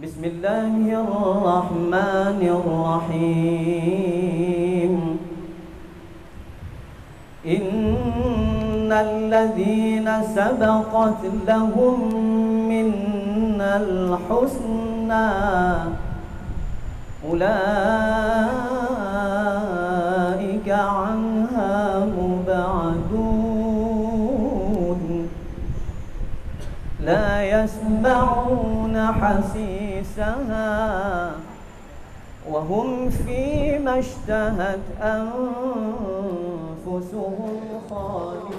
بسم الله الرحمن الرحيم إن الذين سبقت لهم منا الحسنى أولئك عنها مبعدون لا يسمعون حسيسها وهم فيما اشتهت أنفسهم خالدون.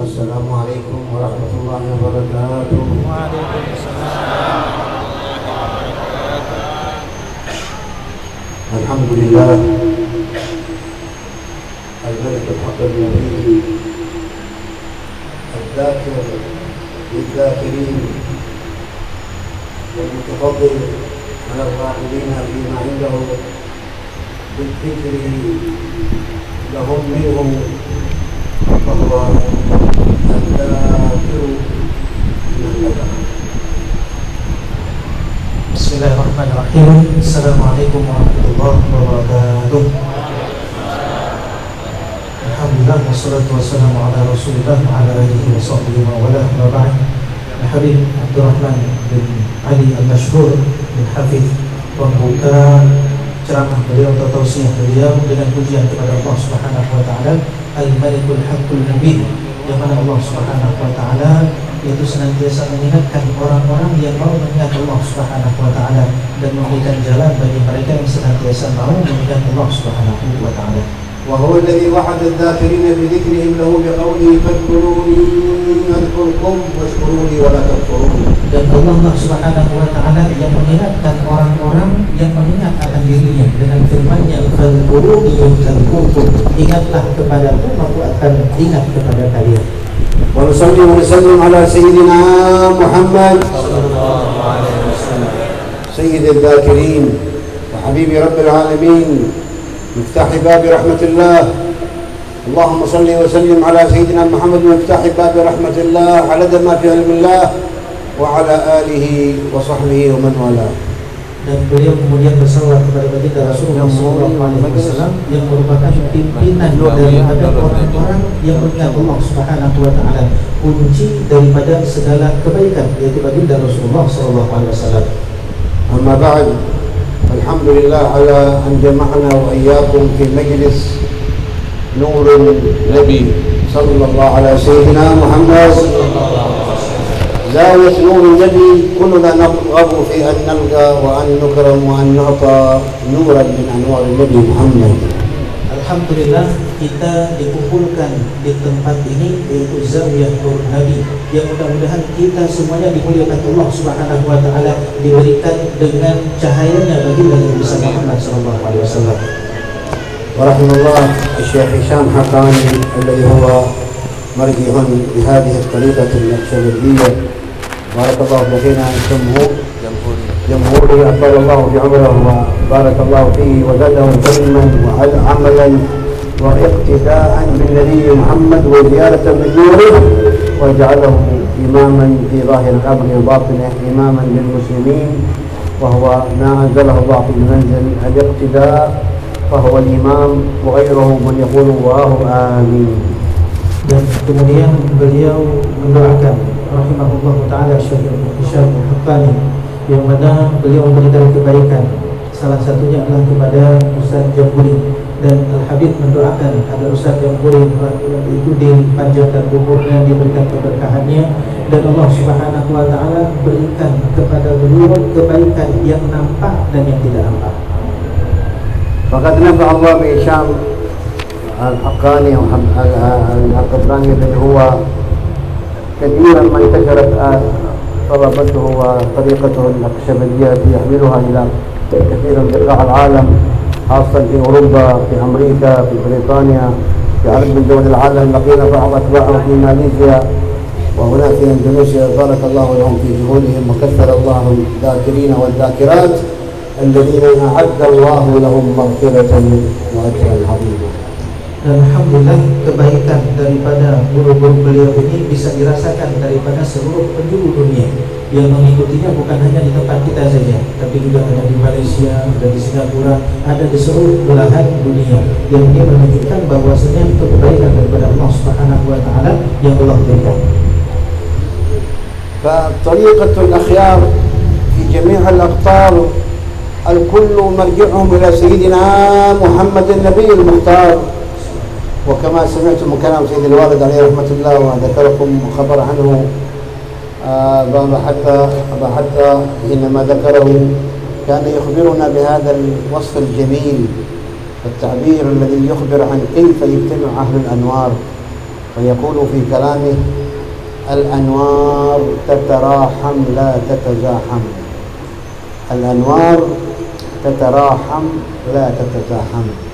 Assalamualaikum warahmatullahi wabarakatuh. Waalaikumsalam. Alhamdulillah al-malik al-haq al-mubin al-dhakir lil-dhakirin wal-mutafadil ala al-ra'ilina bima indahu bil-dhikri lahum minhum bahwa Bismillahirrahmanirrahim. Assalamualaikum warahmatullahi wabarakatuh. Alhamdulillah wassalatu wassalamu ala Rasulillah wa ala alihi wa sahbihi wa wala ma ba'd. Habib Abdurrahman bin Ali Al-Mashhur bin Hafidh membuka ceramah beliau atau tausiah beliau dengan pujian kepada Allah Subhanahu wa taala Al-Malikul Haqqul Mubin, yang mana Allah Subhanahu wa taala yaitu senantiasa mengingatkan orang-orang yang mau mengingat Allah Subhanahu wa taala dan memberikan jalan bagi mereka yang senantiasa mau mengingat Allah Subhanahu wa taala. وهو الذي وعد الذاكرين بذكرهم له بقوله فاذكروني أذكركم واشكروا لي ولا تكفرون. Dan Allah Subhanahu wa taala yang mengingatkan orang-orang yang mengingat akan dirinya dengan firman-Nya fadhkuruni yadhkurkum, ingatlah kepadaku maka akan ingat kepada kalian. ونصلي ونسلم على سيدنا محمد سيد الذاكرين وحبيب رب العالمين مفتاح باب رحمة الله. اللهم صل وسلم على سيدنا محمد مفتاح باب رحمة الله عدد ما في علم الله وعلى آله وصحبه ومن والاه. Dan beliau kemudian bersalawat kepada baginda Rasulullah SAW yang merupakan pimpinan daripada orang-orang yang mengingat Allah Subhanahu wa taala, kunci daripada segala kebaikan, yaitu baginda Rasulullah SAW. أما بعد الحمد لله على أن جمعنا وإياكم في مجلس نور النبي صلى الله على سيدنا محمد زاوية نور النبي. كلنا نرغب في أن نلقى وأن نكرم وأن نعطى نورا من أنوار النبي محمد. Alhamdulillah kita dikumpulkan di tempat ini, yaitu Zawiyah Nur Nabi, yang mudah-mudahan kita semuanya dimuliakan Allah Subhanahu wa taala, diberikan dengan cahayanya bagi Nabi Muhammad sallallahu alaihi wasallam. ورحم الله الشيخ هشام حقاني الذي هو مرجع لهذه الطريقة النقشبندية. بارك الله فينا جمهوري أطال الله بعمره وبارك الله فيه وزاده علما وعملا واقتداء بالنبي محمد وزيارة من نوره، وجعله إماما في ظاهر الأمر وباطنه، إماما للمسلمين، وهو ما أنزله الله في المنزل الاقتداء، فهو الإمام وغيره من يقول الله آمين. Dan kemudian beliau mendoakan rahimahullah taala Syekh Hisham Haqqani, yang mana beliau memberikan kebaikan, salah satunya adalah kepada Ustaz Jamburi, dan Al-Habib mendoakan agar Ustaz Jamburi itu dipanjangkan umurnya, diberikan keberkahannya, dan Allah Subhanahu wa taala berikan kepada beliau kebaikan yang nampak dan yang tidak nampak. فقد نفع الله بهشام الحقاني الحقاني الذي هو كثيرا ما انتشرت طلبته وطريقته النقشبندية التي يحملها إلى كثير من بقاع العالم، خاصة في أوروبا، في أمريكا، في بريطانيا، في عدد من دول العالم. لقينا بعض أتباعه في ماليزيا وهنا في إندونيسيا. بارك الله لهم في جهودهم وكثر الله الذاكرين والذاكرات الذين أعد الله لهم مغفرة وأجرا عظيما. Dan alhamdulillah kebaikan daripada guru-guru beliau ini bisa dirasakan daripada seluruh penjuru dunia yang mengikutinya, bukan hanya di tempat kita saja, tapi juga ada di Malaysia, ada di Singapura, ada di seluruh belahan dunia, yang ini menunjukkan bahwasanya itu kebaikan daripada Allah Subhanahu wa taala yang Allah berikan. فطريقة الأخيار في جميع الأقطار الكل مرجعهم إلى سيدنا محمد النبي المختار. وكما سمعتم كلام سيد الوالد عليه رحمة الله وذكركم خبر عنه أبا حتى حينما ذكره كان يخبرنا بهذا الوصف الجميل، التعبير الذي يخبر عن كيف يجتمع أهل الأنوار، فيقول في كلامه: الأنوار تتراحم لا تتزاحم، الأنوار تتراحم لا تتزاحم.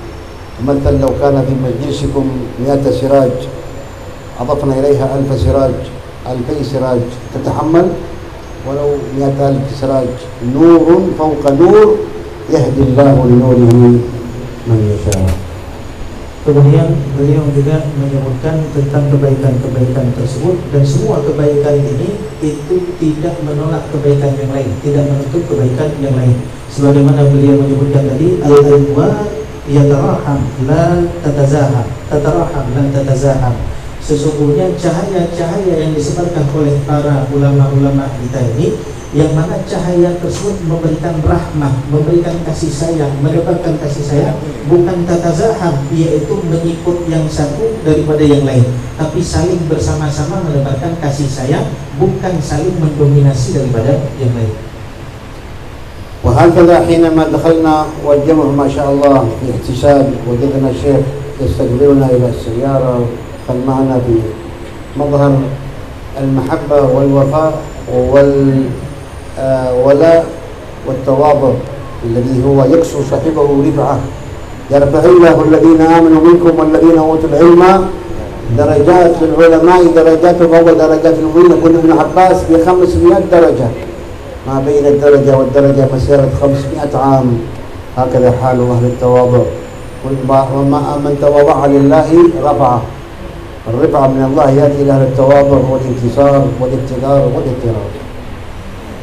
مثلا لو كان في مجلسكم 100 سراج أضفنا إليها 1000 سراج، 2000 سراج تتحمل، ولو 100,000 سراج، نور فوق نور يهدي الله لنوره من يشاء. Kemudian beliau juga menyebutkan tentang kebaikan-kebaikan tersebut, dan semua kebaikan ini itu tidak menolak kebaikan yang lain, tidak menutup kebaikan yang lain. Sebagaimana beliau menyebutkan tadi, al-anwar yataraham la tatazaham, tataraham la tatazaham. Sesungguhnya cahaya-cahaya yang disebarkan oleh para ulama-ulama kita ini, yang mana cahaya tersebut memberikan rahmah, memberikan kasih sayang, menebarkan kasih sayang, bukan tatazaham, yaitu mengikut yang satu daripada yang lain, tapi saling bersama-sama menebarkan kasih sayang, bukan saling mendominasi daripada yang lain. وهكذا حينما دخلنا والجمع ما شاء الله في احتساب، وجدنا الشيخ يستقبلنا إلى السيارة، كان معنا في مظهر المحبة والوفاء والولاء والتواضع الذي هو يكسو صاحبه رفعة. يرفع الله الذين آمنوا منكم والذين أوتوا العلم درجات، للعلماء درجات فوق درجات المؤمنين. يقول ابن عباس ب500 درجة، ما بين الدرجة والدرجة مسيرة 500 عام. هكذا حال أهل التواضع. وما من تواضع لله رفعه. الرفعة من الله يأتي إلى أهل التواضع والانتصار والابتدار والاضطرار.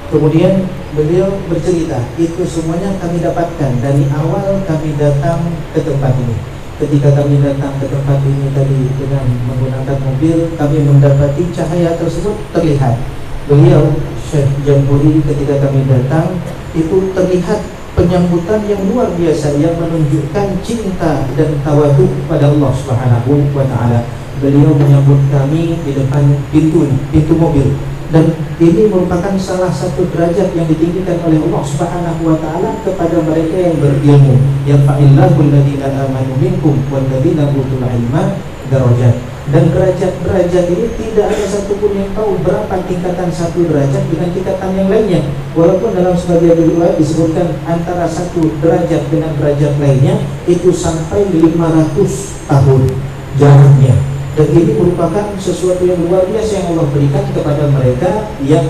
Kemudian beliau bercerita, itu semuanya kami dapatkan dari awal kami datang ke tempat ini. Ketika kami datang ke tempat ini tadi dengan menggunakan mobil, kami mendapati cahaya tersebut terlihat. Beliau Syekh Jamburi ketika kami datang itu terlihat penyambutan yang luar biasa yang menunjukkan cinta dan tawadhu pada Allah Subhanahu wa taala. Beliau menyambut kami di depan pintu mobil, dan ini merupakan salah satu derajat yang ditinggikan oleh Allah Subhanahu wa taala kepada mereka yang berilmu. Yarfa'illahu alladziina aamanu minkum walladziina utul ilma darajat. Dan derajat-derajat ini tidak ada satupun yang tahu berapa tingkatan satu derajat dengan tingkatan yang lainnya. Walaupun dalam sebagian riwayat disebutkan antara satu derajat dengan derajat lainnya itu sampai 500 tahun jaraknya. Dan ini merupakan sesuatu yang luar biasa yang Allah berikan kepada mereka yang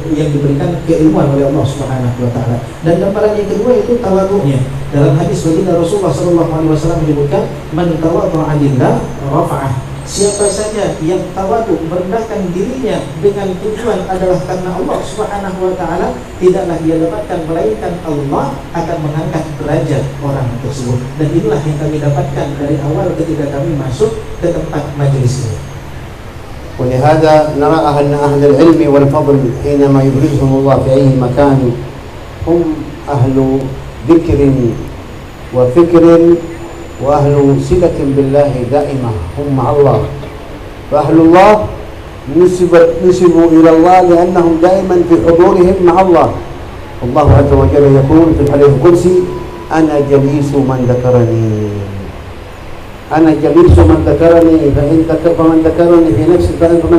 diberikan keilmuan oleh Allah Subhanahu wa taala. Dan gambaran yang kedua itu tawadhu'nya. Dalam hadis baginda Rasulullah sallallahu alaihi wasallam menyebutkan, "Man tawadha'a lillah rafa'ah." Siapa saja yang tawadhu, merendahkan dirinya dengan tujuan adalah karena Allah Subhanahu wa taala, tidaklah dia dapatkan melainkan Allah akan mengangkat derajat orang tersebut. Dan inilah yang kami dapatkan dari awal ketika kami masuk ke tempat majelis ini. ولهذا نرى أن أهل العلم والفضل حينما يبرزهم الله في أي مكان هم أهل ذكر وفكر وأهل صلة بالله دائمة، هم مع الله. فأهل الله نسبوا إلى الله لأنهم دائما في حضورهم مع الله. الله عز وجل يقول في الحديث القدسي: أنا جليس من ذكرني، أنا جليس من ذكرني، فمن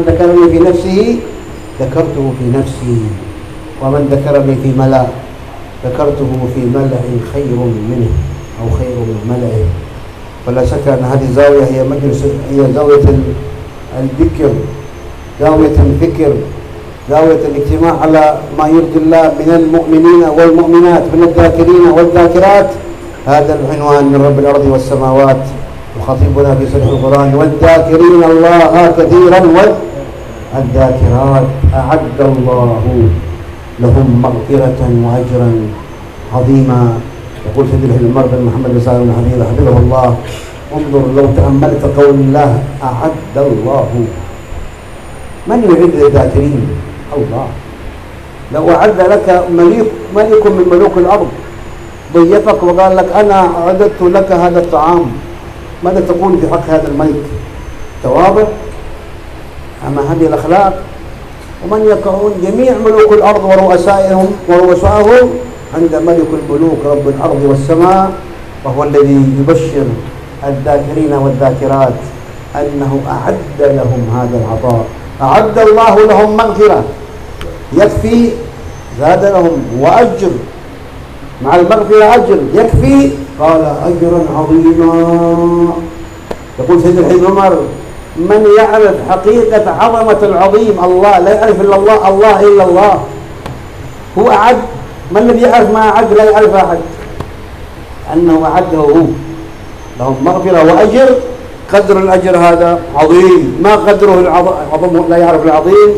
ذكرني في نفسه ذكرته في نفسي ومن ذكرني في ملأ ذكرته في ملأ خير منه أو خير من ملئه. فلا شك أن هذه الزاوية هي زاوية الذكر، زاوية الفكر، زاوية الاجتماع على ما يرضي الله من المؤمنين والمؤمنات، من الذاكرين والذاكرات. هذا العنوان من رب الأرض والسماوات وخطيبنا في صحيح القرآن: والذاكرين الله كثيرا والذاكرات أعد الله لهم مغفرة وأجرا عظيما. يقول سيد العمر بن محمد بن سالم الحبيب حفظه الله: انظر لو تأملت قول الله أعد الله، من يعد للذاكرين؟ الله. لو أعد لك ملك من ملوك الأرض ضيفك وقال لك أنا أعددت لك هذا الطعام، ماذا تقول في حق هذا الملك؟ تواضع؟ أما هذه الأخلاق. ومن يقعون جميع ملوك الأرض ورؤسائهم عند ملك الملوك رب الأرض والسماء، وهو الذي يبشر الذاكرين والذاكرات أنه أعد لهم هذا العطاء. أعد الله لهم مغفرة يكفي، زاد لهم وأجر مع المغفرة أجر يكفي، قال أجرا عظيما. يقول سيد الحبيب عمر: من يعرف حقيقة عظمة العظيم الله، لا يعرف إلا الله، الله إلا الله، هو أعد. من الذي يعرف ما أعد؟ لا يعرف أحد. أنه أعده هو لهم مغفرة وأجر، قدر الأجر هذا عظيم، ما قدره العظيم، لا يعرف العظيم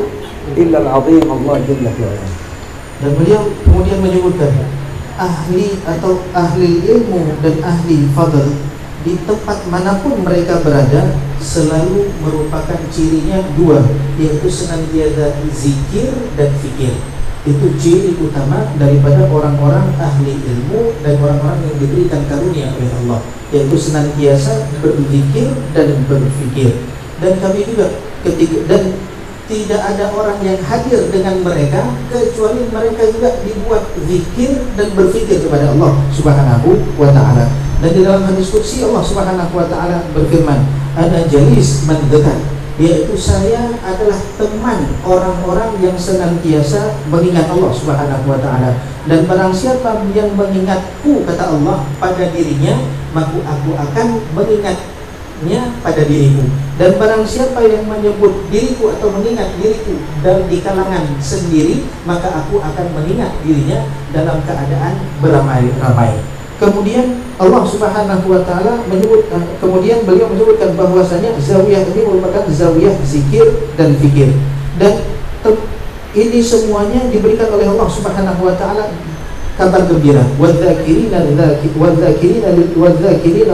إلا العظيم الله جل في علاه. Dan beliau kemudian menyebutkan ahli atau ahli ilmu dan ahli fadl di tempat manapun mereka berada selalu merupakan cirinya dua, yaitu senantiasa zikir dan fikir. Itu ciri utama daripada orang-orang ahli ilmu dan orang-orang yang diberikan karunia oleh Allah, yaitu senantiasa berzikir dan berfikir. Dan kami juga dan tidak ada orang yang hadir dengan mereka kecuali mereka juga dibuat zikir dan berfikir kepada Allah Subhanahu wa taala. Dan di dalam hadis qudsi Allah Subhanahu wa taala berfirman, "Ana jalis man dzakar", yaitu saya adalah teman orang-orang yang senantiasa mengingat Allah Subhanahu wa taala. Dan barang siapa yang mengingatku, kata Allah, pada dirinya, maka aku akan mengingatnya pada diriku. Dan barang siapa yang menyebut diriku atau mengingat diriku dan di kalangan sendiri, maka aku akan mengingat dirinya dalam keadaan beramai-ramai. Kemudian Allah Subhanahu wa taala kemudian beliau menyebutkan bahwasanya zawiyah ini merupakan zawiyah zikir dan fikir. Dan ini semuanya diberikan oleh Allah Subhanahu wa taala kabar gembira. Wadzakirina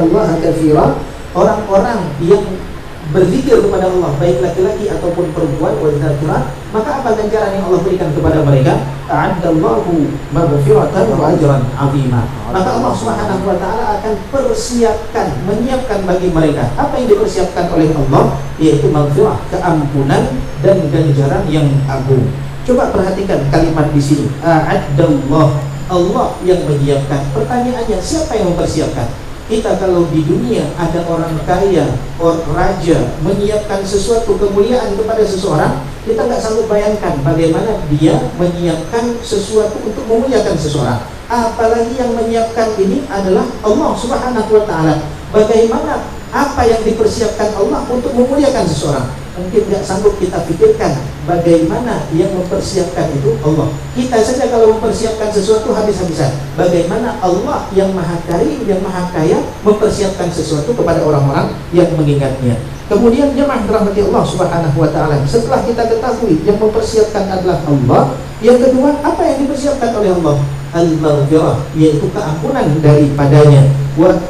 Allah katsira, orang-orang yang berzikir kepada Allah, baik laki-laki ataupun perempuan, wadzakirat, maka apa ganjaran yang Allah berikan kepada mereka? A'addallahu maghfiratan wa ajran 'azima. Maka Allah Subhanahu wa taala akan menyiapkan bagi mereka apa yang dipersiapkan oleh Allah, yaitu maghfirah, keampunan dan ganjaran yang agung. Coba perhatikan kalimat di sini. A'addallah, Allah yang menyiapkan. Pertanyaannya, siapa yang mempersiapkan? Kita kalau di dunia ada orang kaya, orang raja menyiapkan sesuatu kemuliaan kepada seseorang, kita nggak sanggup bayangkan bagaimana dia menyiapkan sesuatu untuk memuliakan seseorang. Apalagi yang menyiapkan ini adalah Allah Subhanahu wa taala. Bagaimana apa yang dipersiapkan Allah untuk memuliakan seseorang? Mungkin nggak sanggup kita pikirkan bagaimana yang mempersiapkan itu Allah. Kita saja kalau mempersiapkan sesuatu habis-habisan. Bagaimana Allah yang Maha Karim, yang Maha Kaya mempersiapkan sesuatu kepada orang-orang yang mengingatnya. Kemudian jemaah dirahmati Allah Subhanahu wa taala. Setelah kita ketahui yang mempersiapkan adalah Allah, yang kedua, apa yang dipersiapkan oleh Allah? Al-maghfirah, yaitu keampunan daripadanya.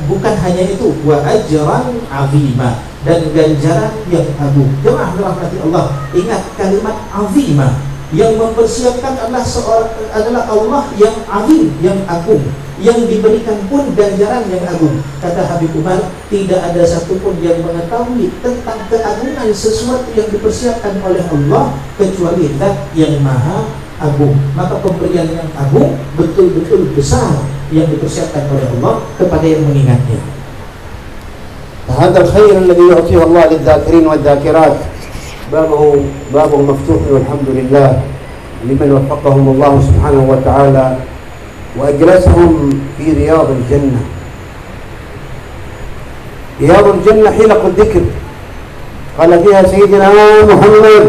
Bukan hanya itu, wa ajran 'azima, dan ganjaran yang agung. Jemaah dirahmati Allah, ingat kalimat azimah. Yang mempersiapkan adalah Allah yang azim, yang agung, yang diberikan pun ganjaran yang agung. Kata Habib Umar, tidak ada satupun yang mengetahui tentang keagungan sesuatu yang dipersiapkan oleh Allah kecuali Zat yang Maha Agung. Maka pemberian yang agung betul-betul besar yang dipersiapkan oleh Allah kepada yang mengingatnya. هذا الخير الذي يعطيه الله للذاكرين والذاكرات باب مفتوح والحمد لله لمن وفقهم الله سبحانه وتعالى وأجلسهم في رياض الجنة. رياض الجنة حلق الذكر قال فيها سيدنا محمد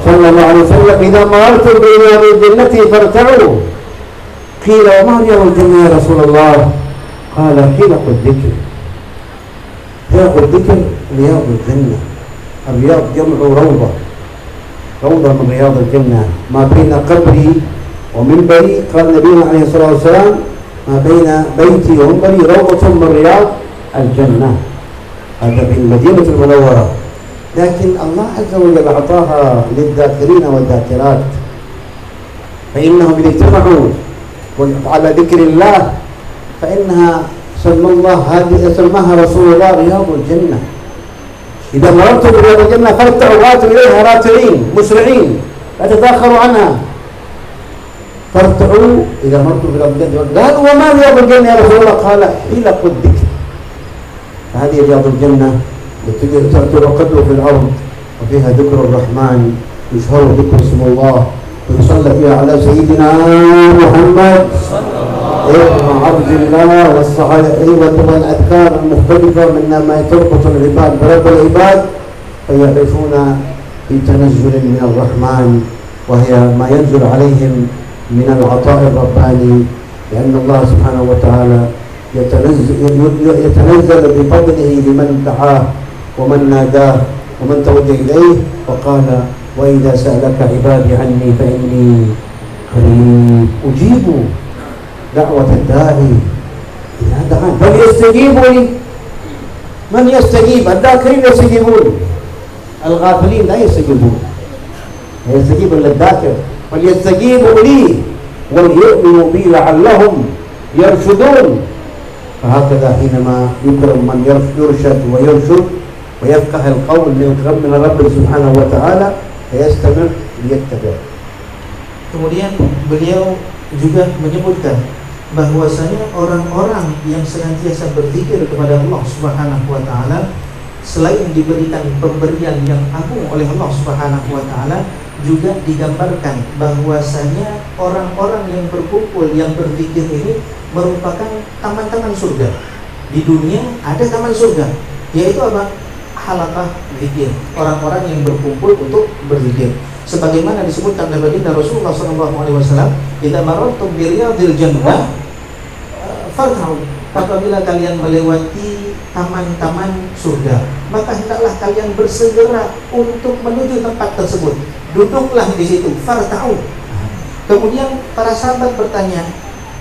صلى الله عليه وسلم: إذا مررتم برياض الجنة فارتعوا. قيل: وما رياض الجنة يا رسول الله؟ قال: حلق الذكر. حلق الذكر رياض الجنة. الرياض جمع روضة، روضة من رياض الجنة. ما بين قبري ومنبري، قال نبينا عليه الصلاة والسلام: ما بين بيتي ومنبري روضة من رياض الجنة. هذا في المدينة المنورة، لكن الله عز وجل أعطاها للذاكرين والذاكرات، فإنهم إذا اجتمعوا على ذكر الله فإنها سماها رسول الله رياض الجنة. إذا مررتم برياض الجنة فارتعوا، واتوا إليها راتعين مسرعين لا تتأخروا عنها. فارتعوا إذا مررتم برياض الجنة. قالوا: وما رياض الجنة يا رسول الله؟ قال: حلق الذكر. فهذه رياض الجنة التي تعقد في الأرض، وفيها ذكر الرحمن، يشهر ذكر اسم الله، ويصلى فيها على سيدنا محمد ابن عبد الله، والصحيحة والأذكار المختلفة منها ما تربط العباد برب العباد، فيعرفون بتنزل من الرحمن، وهي ما ينزل عليهم من العطاء الرباني، لأن الله سبحانه وتعالى يتنزل بفضله لمن دعاه ومن ناداه ومن توجه إليه، وقال: وإذا سألك عبادي عني فإني قريب أجيب دعوة الداعي إذا دعان فليستجيبوا لي. من يستجيب؟ الذاكرين يستجيبون، الغافلين لا يستجيبون. لا يستجيب إلا الذاكر. فليستجيبوا لي وليؤمنوا بي لعلهم يرشدون. فهكذا حينما يكرم من يرشد ويرشد ويفقه القول من الرب سبحانه وتعالى فيستمر ليتبع. Kemudian beliau juga menyebutkan bahwasanya orang-orang yang senantiasa berzikir kepada Allah Subhanahu wa taala selain diberikan pemberian yang agung oleh Allah Subhanahu wa taala, juga digambarkan bahwasanya orang-orang yang berkumpul yang berzikir ini merupakan taman-taman surga. Di dunia ada taman surga, yaitu apa? Halaqah zikir, orang-orang yang berkumpul untuk berzikir. Sebagaimana disebutkan oleh baginda Rasulullah SAW, "Idza marartum bi riyadil jannah fartau." Apabila kalian melewati taman-taman surga, maka hendaklah kalian bersegera untuk menuju tempat tersebut. Duduklah di situ, fartau. Kemudian para sahabat bertanya,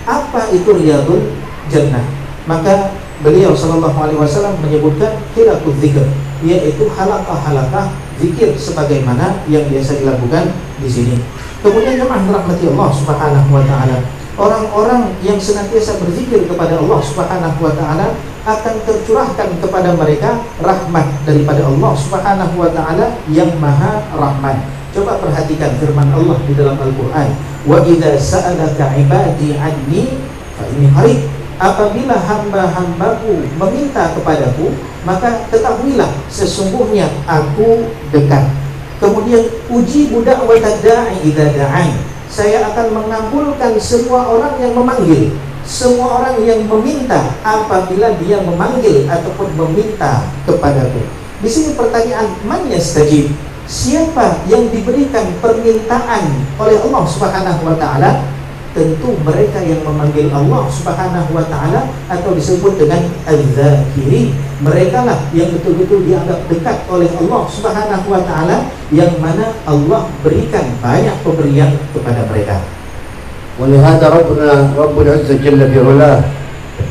apa itu riyadul jannah? Maka beliau SAW menyebutkan hilaqul dzikr, yaitu halaqah-halaqah zikir sebagaimana yang biasa dilakukan di sini. Kemudian jemaah rahmati Allah Subhanahu wa taala, orang-orang yang senantiasa berzikir kepada Allah Subhanahu wa taala akan tercurahkan kepada mereka rahmat daripada Allah Subhanahu wa taala yang Maha Rahman. Coba perhatikan firman Allah di dalam Al-Qur'an, "Wa idza sa'alaka 'ibadi 'anni fa inni qarib." Apabila hamba-hambaku meminta kepadaku, maka ketahuilah sesungguhnya aku dekat. Kemudian uji budak da'i idza da'an. Saya akan mengabulkan semua orang yang memanggil, semua orang yang meminta apabila dia memanggil ataupun meminta kepadaku. Di sini pertanyaan, man yastajib? Siapa yang diberikan permintaan oleh Allah Subhanahu wa taala? Tentu mereka yang memanggil Allah Subhanahu wa taala, atau disebut dengan az-zakirin. Mereka lah yang betul-betul dianggap dekat oleh Allah Subhanahu wa taala, yang mana Allah berikan banyak pemberian kepada mereka. ولهذا رب العزة جل في علاه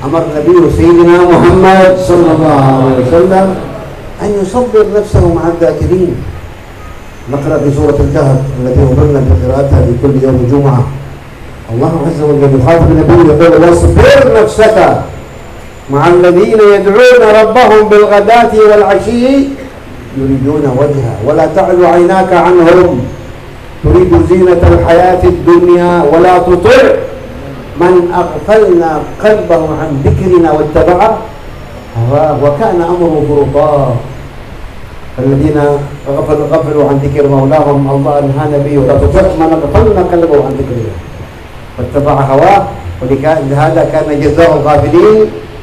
أمر النبي سيدنا محمد صلى الله عليه وسلم أن يصبر نفسه مع الذاكرين. نقرأ في سورة الكهف التي أمرنا بقراءتها في كل يوم جمعة. الله عز وجل يخاطب النبي يقول: واصبر نفسك مع الذين يدعون ربهم بالغداة والعشي يريدون وجهه ولا تعد عيناك عنهم تريد زينة الحياة الدنيا ولا تطع من أغفلنا قلبه عن ذكرنا واتبع هواه وكان أمره فرطا. الذين غفلوا عن ذكر مولاهم الله أنهانا به ولا تطع من غفلنا قلبه عن ذكره فاتبع هواه ولهذا كان جزاء الغافلين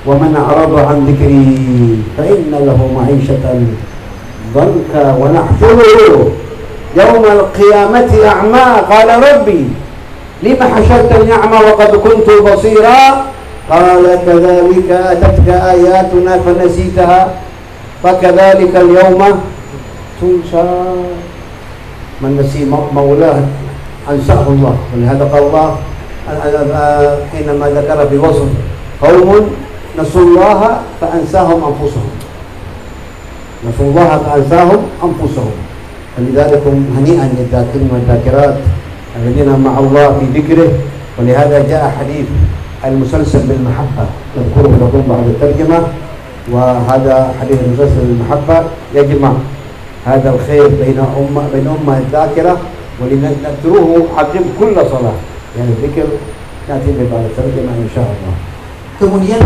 ومن أعرض عن ذكري فإن له معيشة ضنكا ونحشره يوم القيامة أعمى قال ربي لم حشرتني أعمى وقد كنت بصيرا قال كذلك أتتك آياتنا فنسيتها فكذلك اليوم تنسى من نسي مولاه أنساه الله ولهذا قال الله حينما ذكر في وصف قوم نسوا الله فأنساهم أنفسهم نسوا الله فأنساهم أنفسهم فلذلك هنيئا للذاكرين والذاكرات الذين مع الله في ذكره ولهذا جاء حديث المسلسل بالمحبة نذكره لكم بعد الترجمة وهذا حديث المسلسل بالمحبة يجمع هذا الخير بين أمة الذاكرة ولنذكره عقب كل صلاة يعني الذكر نأتي بعد الترجمة إن شاء الله. Kemudian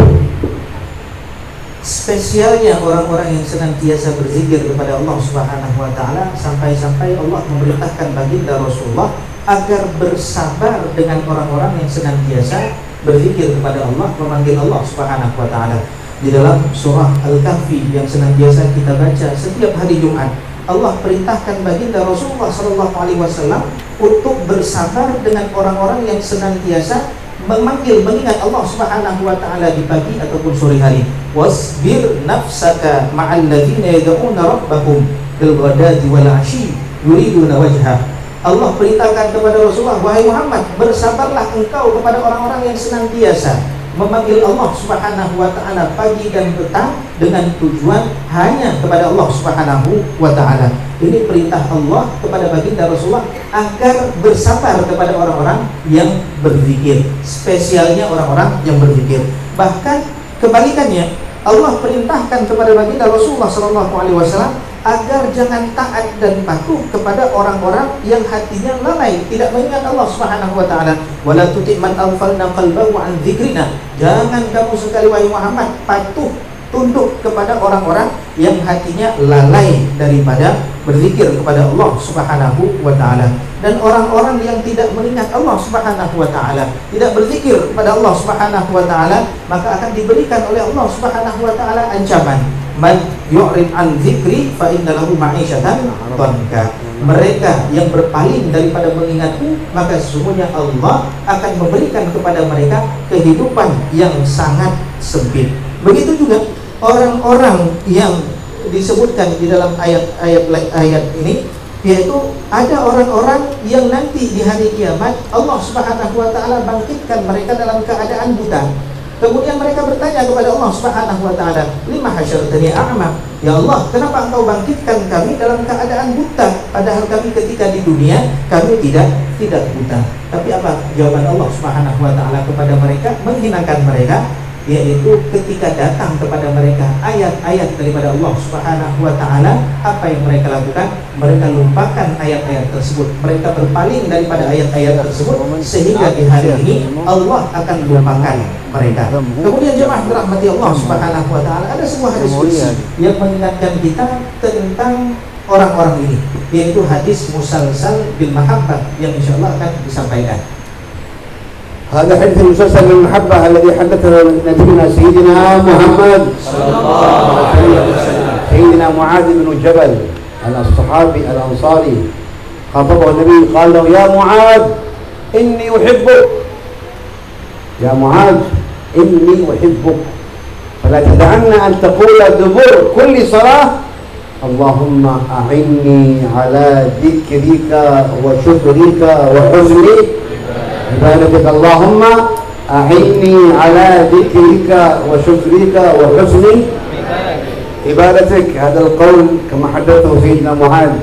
spesialnya orang-orang yang senantiasa berzikir kepada Allah Subhanahu wa taala sampai-sampai Allah memerintahkan baginda Rasulullah agar bersabar dengan orang-orang yang senantiasa berzikir kepada Allah, memanggil Allah Subhanahu wa taala. Di dalam surah Al-Kahfi yang senantiasa kita baca setiap hari Jumat, Allah perintahkan baginda Rasulullah sallallahu alaihi wasallam untuk bersabar dengan orang-orang yang senantiasa mengingat Allah Subhanahu wa taala di pagi ataupun sore hari. Wasbir nafsaka ma'al ladzina yad'una rabbahum bil ghadati wal 'ashi yuriduna wajhah. Allah perintahkan kepada Rasulullah, wahai Muhammad, bersabarlah engkau kepada orang-orang yang senantiasa memanggil Allah Subhanahu wa taala pagi dan petang dengan tujuan hanya kepada Allah Subhanahu wa taala. Ini perintah Allah kepada baginda Rasulullah agar bersabar kepada orang-orang yang berzikir, spesialnya orang-orang yang berzikir. Bahkan kebalikannya, Allah perintahkan kepada baginda Rasulullah sallallahu alaihi wasallam agar jangan taat dan patuh kepada orang-orang yang hatinya lalai, tidak mengingat Allah Subhanahu wa taala. Wala tuti' man aghfalna qalbahu an dzikrina. Jangan kamu sekali wahai Muhammad patuh tunduk kepada orang-orang yang hatinya lalai daripada berzikir kepada Allah Subhanahu wa taala. Dan orang-orang yang tidak mengingat Allah Subhanahu wa taala, tidak berzikir kepada Allah Subhanahu wa taala, maka akan diberikan oleh Allah Subhanahu wa taala ancaman. Man yu'rid an dzikri fa inna lahu ma'isyatan dhanka. Mereka yang berpaling daripada mengingatku, maka sesungguhnya Allah akan memberikan kepada mereka kehidupan yang sangat sempit. Begitu juga orang-orang yang disebutkan di dalam ayat ini, yaitu ada orang-orang yang nanti di hari kiamat Allah Subhanahu wa taala bangkitkan mereka dalam keadaan buta. Kemudian mereka bertanya kepada Allah Subhanahu wa taala, "Lima hasyartani a'ma?" Ya Allah, kenapa engkau bangkitkan kami dalam keadaan buta, padahal kami ketika di dunia kami tidak buta. Tapi apa jawaban Allah Subhanahu wa taala kepada mereka, menghinakan mereka, yaitu ketika datang kepada mereka ayat-ayat daripada Allah Subhanahu wa taala, apa yang mereka lakukan? Mereka lupakan ayat-ayat tersebut. Mereka berpaling daripada ayat-ayat tersebut sehingga di hari ini Allah akan lupakan mereka. Kemudian jemaah dirahmati Allah Subhanahu wa taala, ada sebuah hadis qudsi yang mengingatkan kita tentang orang-orang ini, yaitu hadis musalsal bil mahabbah yang insyaallah akan disampaikan. هذا حديث المسلسل بالمحبة الذي حدثنا نبينا سيدنا محمد صلى الله عليه وسلم. سيدنا معاذ بن جبل الصحابي الأنصاري خاطبه النبي قال له يا معاذ إني أحبك، يا معاذ إني أحبك فلا تدعن أن تقول دبر كل صلاة اللهم أعني على ذكرك وشكرك وحسن عبادتك، اللهم أعني على ذكرك وشكرك وحسن عبادتك. هذا القول كما حدثه سيدنا معاذ،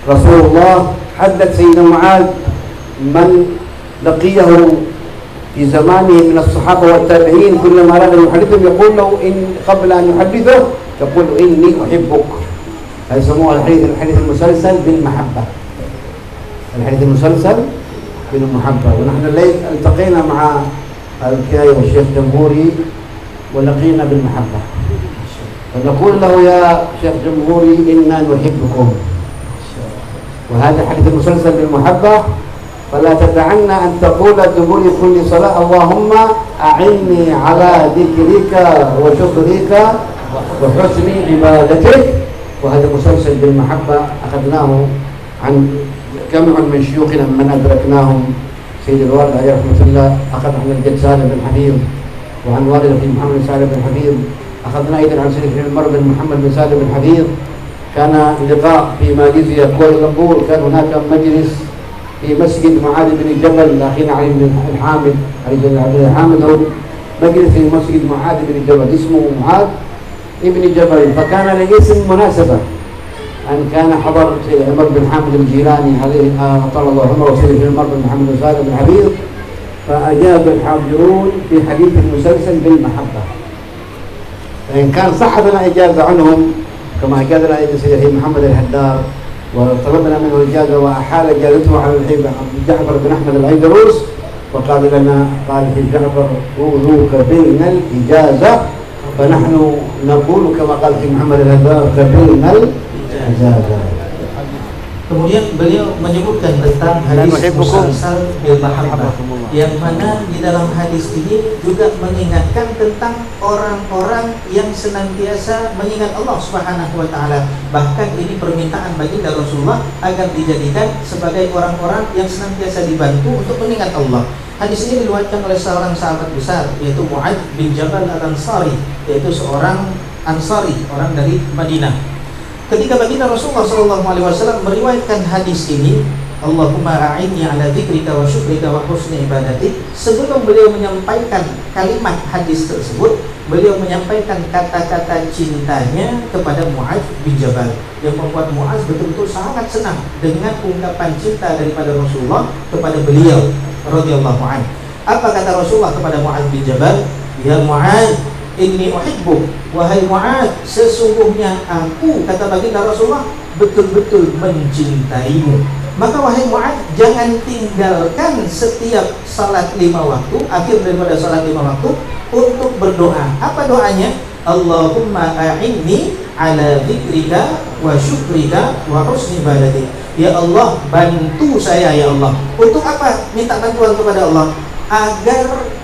رسول الله حدث سيدنا معاذ من لقيه في زمانه من الصحابة والتابعين، كلما أراد أن يحدثهم يقول له إن قبل أن يحدثه يقول إني أحبك. هذا يسموه الحديث المسلسل بالمحبة، الحديث المسلسل بالمحبة. ونحن الليل التقينا مع الكاي والشيخ جمهوري ولقينا بالمحبة. فنقول له يا شيخ جمهوري إنا نحبكم، وهذا حديث مسلسل بالمحبة، فلا تدعنا أن تقول دبر كل صلاة اللهم أعني على ذكرك وشكرك وحسن عبادتك. وهذا مسلسل بالمحبة أخذناه عن جمع من شيوخنا من أدركناهم. سيد الوالد عليه رحمة الله أخذ عن الجد سالم بن حبيب، وعن والدة محمد سالم بن حبيب. أخذنا أيضا عن سيد المر بن محمد بن سالم بن حبيب. كان لقاء في ماليزيا كوالالمبور، كان هناك مجلس في مسجد معاذ بن جبل، أخينا علي بن الحامد، علي بن الحامد هو مجلس في مسجد معاذ بن جبل اسمه معاذ ابن جبل، فكان الاسم مناسبة أن كان حضر سيد عمر بن حامد الجيلاني عليه طال الله عمره، وسيد عمر بن محمد بن سالم بن حبيب، فأجاب الحاضرون في حديث المسلسل بالمحبة. فإن كان صح لنا إجازة عنهم كما أجازنا سيد محمد الهدار، وطلبنا منه الإجازة وأحال إجازته على الحبيب جعفر بن أحمد العيدروس، وقال لنا قال في جعفر قولوا قبلنا الإجازة، فنحن نقول كما قال في محمد الهدار قبلنا الإجازة. Kemudian beliau menyebutkan tentang hadis musalsal bil mahabbah, yang mana di dalam hadis ini juga mengingatkan tentang orang-orang yang senantiasa mengingat Allah Subhanahu wa taala. Bahkan ini permintaan baginda Rasulullah agar dijadikan sebagai orang-orang yang senantiasa dibantu untuk mengingat Allah. Hadis ini diriwayatkan oleh seorang sahabat besar, yaitu Mu'adz bin Jabal al-Ansari, yaitu seorang Ansari, orang dari Madinah. Ketika baginda Rasulullah SAW meriwayatkan hadis ini, Allahumma a'inni ala dzikrika wa syukrika wa husni ibadatik, sebelum beliau menyampaikan kalimat hadis tersebut, beliau menyampaikan kata-kata cintanya kepada Mu'adz bin Jabal, yang membuat Mu'adz betul-betul sangat senang dengan ungkapan cinta daripada Rasulullah kepada beliau radhiyallahu anhu. Apa kata Rasulullah kepada Mu'adz bin Jabal? Ya Mu'adz, inni uhibbuk, wahai Mu'adz, sesungguhnya aku, kata baginda Rasulullah, betul-betul mencintaimu. Maka wahai Mu'adz, jangan tinggalkan setiap salat 5 waktu, akhir daripada salat 5 waktu, untuk berdoa. Apa doanya? Allahumma a'inni ala dzikrika wa syukrika wa husni ibadatik. Ya Allah, bantu saya ya Allah. Untuk apa minta bantuan kepada Allah? Agar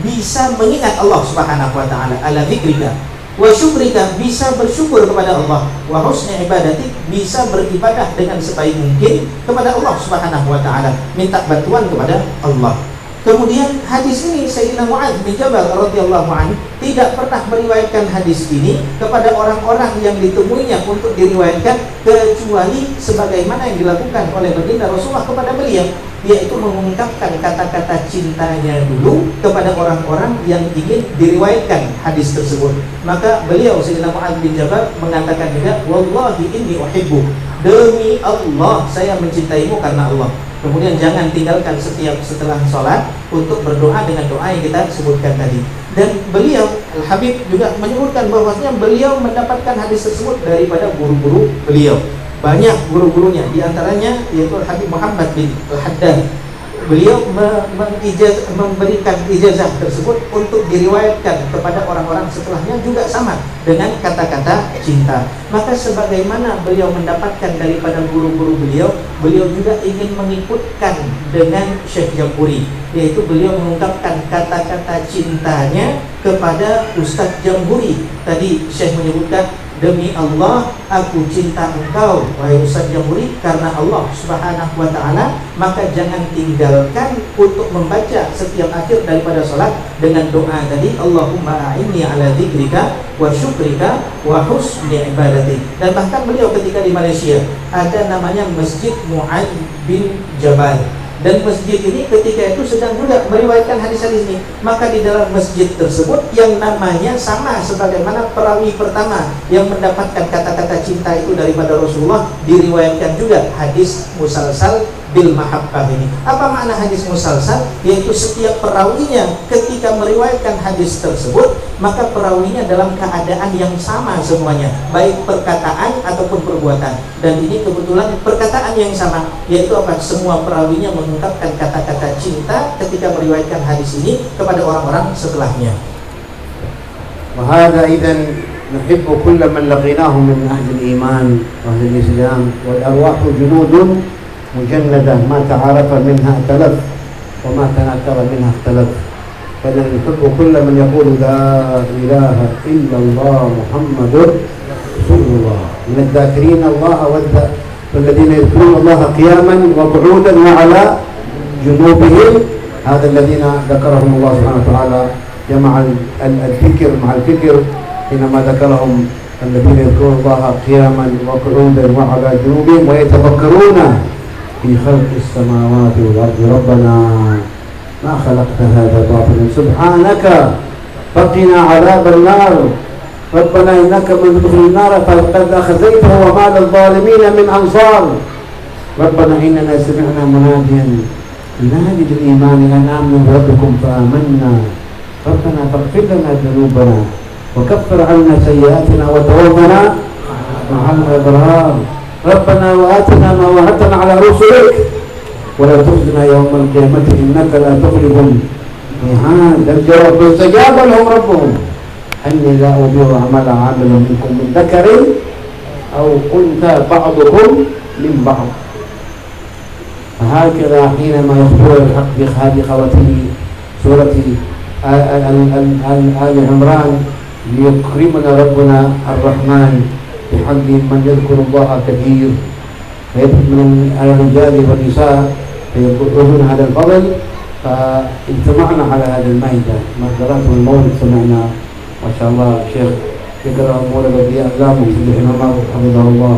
bisa mengingat Allah Subhanahu wa taala, ala dzikrika wa syukrika, bisa bersyukur kepada Allah, wa husni ibadati, bisa beribadah dengan sebaik mungkin kepada Allah Subhanahu wa taala, minta bantuan kepada Allah. Kemudian hadis ini Sayyidina Mu'adz bin Jabal radhiyallahu anhu tidak pernah meriwayatkan hadis ini kepada orang-orang yang ditemuinya untuk diriwayatkan, kecuali sebagaimana yang dilakukan oleh baginda Rasulullah kepada beliau, yaitu mengungkapkan kata-kata cintanya dulu kepada orang-orang yang ingin diriwayatkan hadis tersebut. Maka beliau Sayyidina Mu'adz bin Jabal mengatakan juga, wallahi inni uhibbu, demi Allah saya mencintaimu karena Allah. Kemudian jangan tinggalkan setelah sholat untuk berdoa dengan doa yang kita sebutkan tadi. Dan beliau Al-Habib juga menyebutkan bahwasanya beliau mendapatkan hadis tersebut daripada guru-guru beliau. Banyak guru-gurunya, diantaranya yaitu Habib Muhammad bin Al-Haddad. Beliau memberikan ijazah tersebut untuk diriwayatkan kepada orang-orang setelahnya juga sama dengan kata-kata cinta. Maka sebagaimana beliau mendapatkan daripada guru-guru beliau, beliau juga ingin mengikutkan dengan Syekh Jamburi, yaitu beliau mengungkapkan kata-kata cintanya kepada Ustadz Jamburi. Tadi Syekh menyebutkan, demi Allah aku cinta engkau wahai Ustaz Jamburi karena Allah Subhanahu wa taala, maka jangan tinggalkan untuk membaca setiap akhir daripada salat dengan doa tadi, Allahumma a'inni ala dzikrika wa syukrika wa husni ibadatik. Dan bahkan beliau ketika di Malaysia ada namanya Masjid Mu'adz bin Jabal, dan masjid ini ketika itu sedang juga meriwayatkan hadis-hadis ini. Maka di dalam masjid tersebut yang namanya sama sebagaimana perawi pertama yang mendapatkan kata-kata cinta itu daripada Rasulullah, diriwayatkan juga hadis musalsal bil mahabbah ini. Apa makna hadis musalsal? Yaitu setiap perawinya ketika meriwayatkan hadis tersebut, maka perawinya dalam keadaan yang sama semuanya, baik perkataan ataupun perbuatan. Dan ini kebetulan perkataan yang sama, yaitu apa? Semua perawinya mengungkapkan kata-kata cinta ketika meriwayatkan hadis ini kepada orang-orang setelahnya. وهذا إذن نحب كل من لقيناه من أهل الإيمان وأهل الإسلام. والأرواح جنود مجندة ما تعارف منها ائتلف وما تناكر منها اختلف. فنحب كل من يقول لا إله إلا الله محمد رسول الله، من الذاكرين الله والذين يذكرون الله قياما وقعودا وعلى جنوبهم. هذا الذين ذكرهم الله سبحانه وتعالى، جمع الذكر مع الفكر حينما ذكرهم الذين يذكرون الله قياما وقعودا وعلى جنوبهم ويتفكرون في خلق السماوات والأرض ربنا ما خلقت هذا باطلا سبحانك فقنا عذاب النار ربنا إنك من تدخل النار فقد أخزيته وما للظالمين من أنصار ربنا إننا سمعنا مناديا ينادي بالإيمان أن آمنوا بربكم فآمنا ربنا فاغفر لنا ذنوبنا وكفر عنا سيئاتنا وتوفنا مع الأبرار ربنا وآتنا ما وعدتنا على رسلك ولا تخزنا يوم القيامة إنك لا تخلف الميعاد. الجواب استجاب لهم ربهم أني لا أضيع عمل عامل منكم من ذكر أو أنثى بعضكم من بعض. فهكذا حينما يخبر الحق بهذه خواتيم سورة آل عمران ليكرمنا ربنا الرحمن بحق من يذكر الله كثير من الرجال والنساء فيقولون هذا الفضل. فاجتمعنا على هذا المائدة مقدرات المولد سمعنا ما شاء الله شيخ يقرأ مولد بأقلام ويصلح الأمر حفظه الله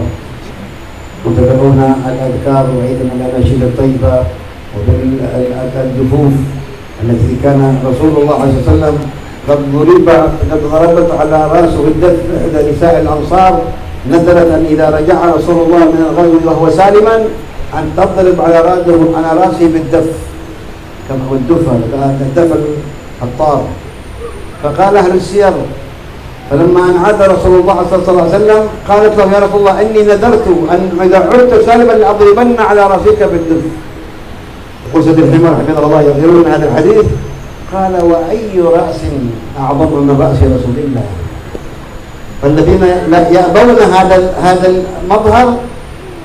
وتدعونا الأذكار وأيضا الأناشيد الطيبة والدفوف التي كان رسول الله عليه وسلم قد ضربت على رأسه الدف إحدى نساء الأنصار نزلت أن إذا رجع رسول الله من الغزو وهو سالما أن تضرب على رأسه بالدف كما هو الدف الطار. فقال أهل السير فلما أن عاد رسول الله صلى الله عليه وسلم قالت له يا رسول الله إني نذرت أن إذا عدت سالما لأضربن على رأسك بالدف. يقول سيد الحمار حفظه الله يظهرون هذا الحديث قال وأي رأس أعظم من رأس رسول الله. فالذين لا يأبون هذا المظهر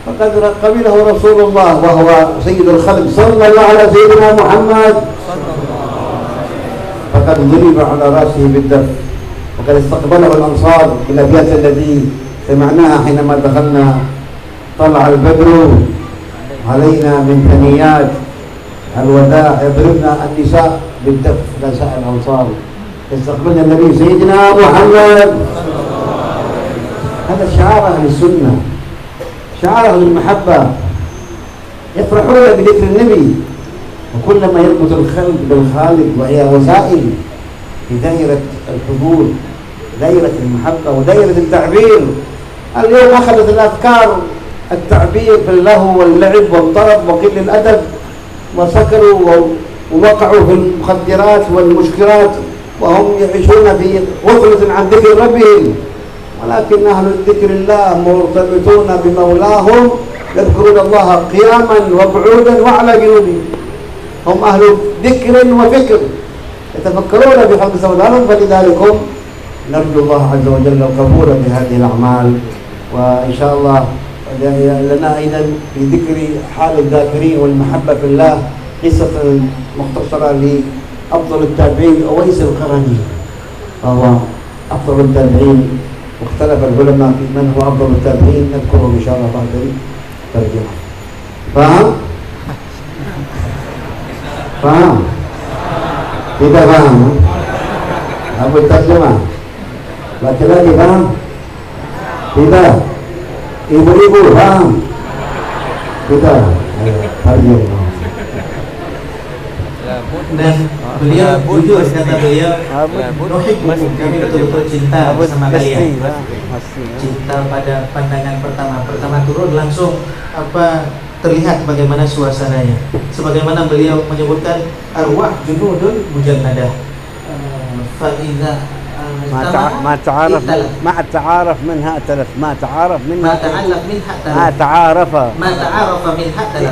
فقد قبله رسول الله وهو سيد الخلق صلى الله على سيدنا محمد فقد ضرب على رأسه بالدف. وقد استقبله الأنصار بالأبيات التي سمعناها حينما دخلنا طلع البدر علينا من ثنيات الوداع يضربنا النساء بالدف نساء الأنصار استقبلنا النبي سيدنا محمد. هذا شعار أهل السنة شعار أهل المحبة يفرحون بذكر النبي وكلما يربط الخلق بالخالق وهي وسائل في دائرة الحضور دائرة المحبة ودائرة التعبير. اليوم أخذت الأفكار التعبير في اللهو واللعب والطرب وقل الأدب وسكروا ووقعوا في المخدرات والمشكلات وهم يعيشون في غفلة عن ذكر ربهم. ولكن أهل الذكر الله مرتبطون بمولاهم يذكرون الله قياما وقعودا وعلى جنوبهم. هم أهل ذكر وفكر يتفكرون في خلق السماوات. فلذلك نرجو الله عز وجل القبول بهذه الأعمال. وإن شاء الله لنا أيضا في ذكر حال الذاكرين والمحبة في الله قصة مختصرة لأفضل التابعين أويس القرني وهو أفضل التابعين واختلف العلماء في من هو أفضل التابعين نذكره إن شاء الله بعد الترجمة. فاهم؟ Tidak paham? Apa terjemah? Laki-laki paham? Tidak? Ibu-ibu paham? Tidak? Terjemah. Dan beliau jujur kata beliau nuhibbukum, kami betul-betul cinta sama kalian. Cinta pada pandangan pertama turun langsung terlihat bagaimana suasananya. Sebagaimana beliau menyebutkan arwah junudun mujannadah. Fa idza ما تعارف منها ائتلف ما تعارف منها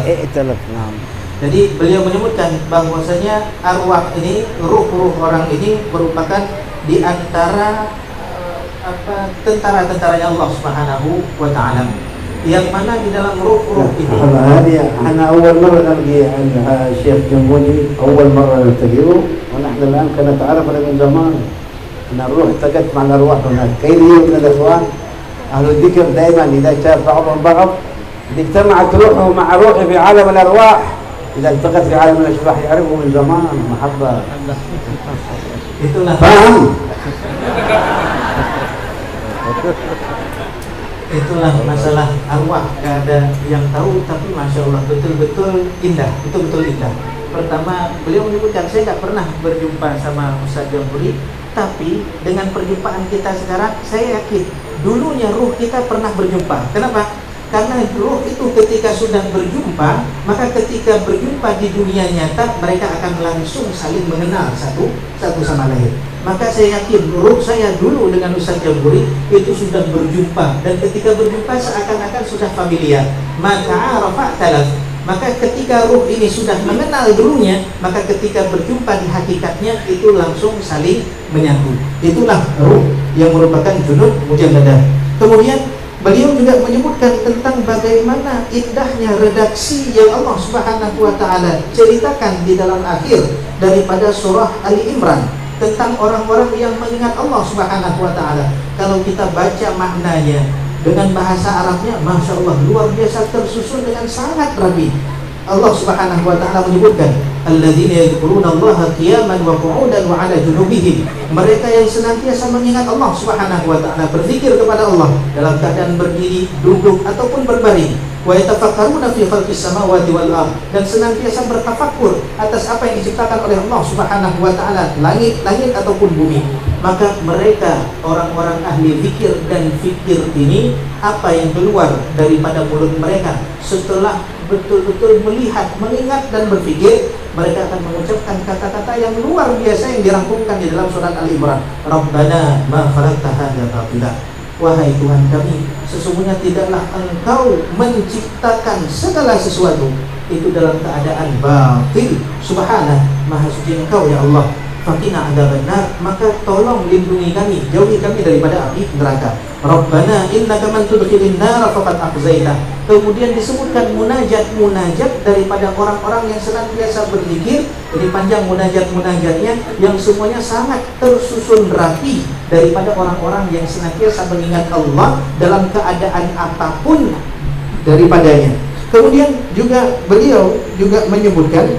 ائتلف. نعم. Jadi beliau menyebutkan bahwasanya arwah ini, ruh-ruh orang ini merupakan di antara tentara-tentaranya Allah Subhanahu wa taala. Yang mana di dalam ruh itu هذه احنا اول مره نلقي الشيخ جنبوني، اول مره نلتقيه، ونحن الان كنا نتعرف عليه من زمان. ان الروح التقت مع الارواح هناك. كيف يمكن الاخوان اهل الذكر دائما اذا شاف بعضهم بعض، اذا اجتمعت روحه مع روحي في عالم الارواح، اذا التقت في عالم الاشباح يعرفه من زمان محبه. itulah itulah masalah arwah. Gak ada yang tahu, tapi masya Allah betul-betul indah, betul-betul indah. Pertama beliau menyebutkan, saya nggak pernah berjumpa sama Ustaz Jamburi, tapi dengan perjumpaan kita sekarang saya yakin dulunya ruh kita pernah berjumpa. Kenapa? Karena ruh itu ketika sudah berjumpa, maka ketika berjumpa di dunia nyata mereka akan langsung saling mengenal satu sama lain. Maka saya yakin ruh saya dulu dengan Ustaz Jamburi itu sudah berjumpa, dan ketika berjumpa seakan-akan sudah familiar. Maka arafah talaf. Maka ketika ruh ini sudah mengenal dulunya, maka ketika berjumpa di hakikatnya itu langsung saling menyatu. Itulah ruh yang merupakan junud mujannadah. Kemudian beliau juga menyebutkan tentang bagaimana indahnya redaksi yang Allah Subhanahu wa taala ceritakan di dalam akhir daripada surah Ali Imran tentang orang-orang yang mengingat Allah Subhanahu wa taala. Kalau kita baca maknanya dengan bahasa Arabnya, masya Allah luar biasa, tersusun dengan sangat rapi. Allah Subhanahu wa taala menyebutkan alladzina yadhkurunallaha qiyaman wa qu'udan wa 'ala junubihim. Mereka yang senantiasa mengingat Allah Subhanahu wa taala, berzikir kepada Allah dalam keadaan berdiri, duduk ataupun berbaring. Wa yatafakkaruna fi khalqis samawati wal ardh, dan senantiasa bertafakur atas apa yang diciptakan oleh Allah Subhanahu wa taala, langit ataupun bumi. Maka mereka orang-orang ahli zikir dan fikir ini, apa yang keluar daripada mulut mereka setelah betul-betul melihat, mengingat dan berpikir, mereka akan mengucapkan kata-kata yang luar biasa yang dirangkumkan di dalam surat Al-Imran. Rabbana ma khalaqta hadza batila. Wahai Tuhan kami, sesungguhnya tidaklah Engkau menciptakan segala sesuatu itu dalam keadaan batil. Subhanallah, maha suci Engkau ya Allah. Fakina adzabannar, maka tolong lindungi kami, jauhi kami daripada api neraka. Rabbana innaka man tudkhilin nar faqad akhzaita. Kemudian disebutkan munajat daripada orang-orang yang senantiasa berzikir. Jadi panjang munajatnya yang semuanya sangat tersusun rapi daripada orang-orang yang senantiasa mengingat Allah dalam keadaan apapun daripadanya. Kemudian juga beliau juga menyebutkan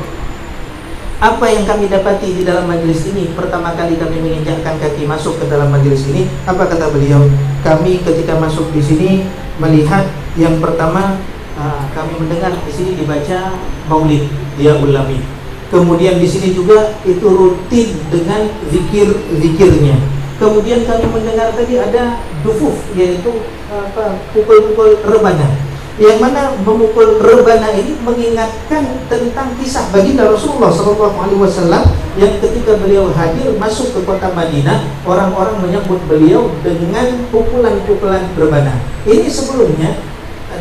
apa yang kami dapati di dalam majelis ini. Pertama kali kami menginjakkan kaki masuk ke dalam majelis ini, apa kata beliau? Kami ketika masuk di sini melihat yang pertama, kami mendengar di sini dibaca Maulid dia ulami. Kemudian di sini juga itu rutin dengan zikirnya. Kemudian kami mendengar tadi ada dufuf, yaitu pukul-pukul rebana. Yang mana memukul rebana ini mengingatkan tentang kisah baginda Rasulullah SAW yang ketika beliau hadir masuk ke kota Madinah, orang-orang menyambut beliau dengan pukulan-pukulan rebana. Ini sebelumnya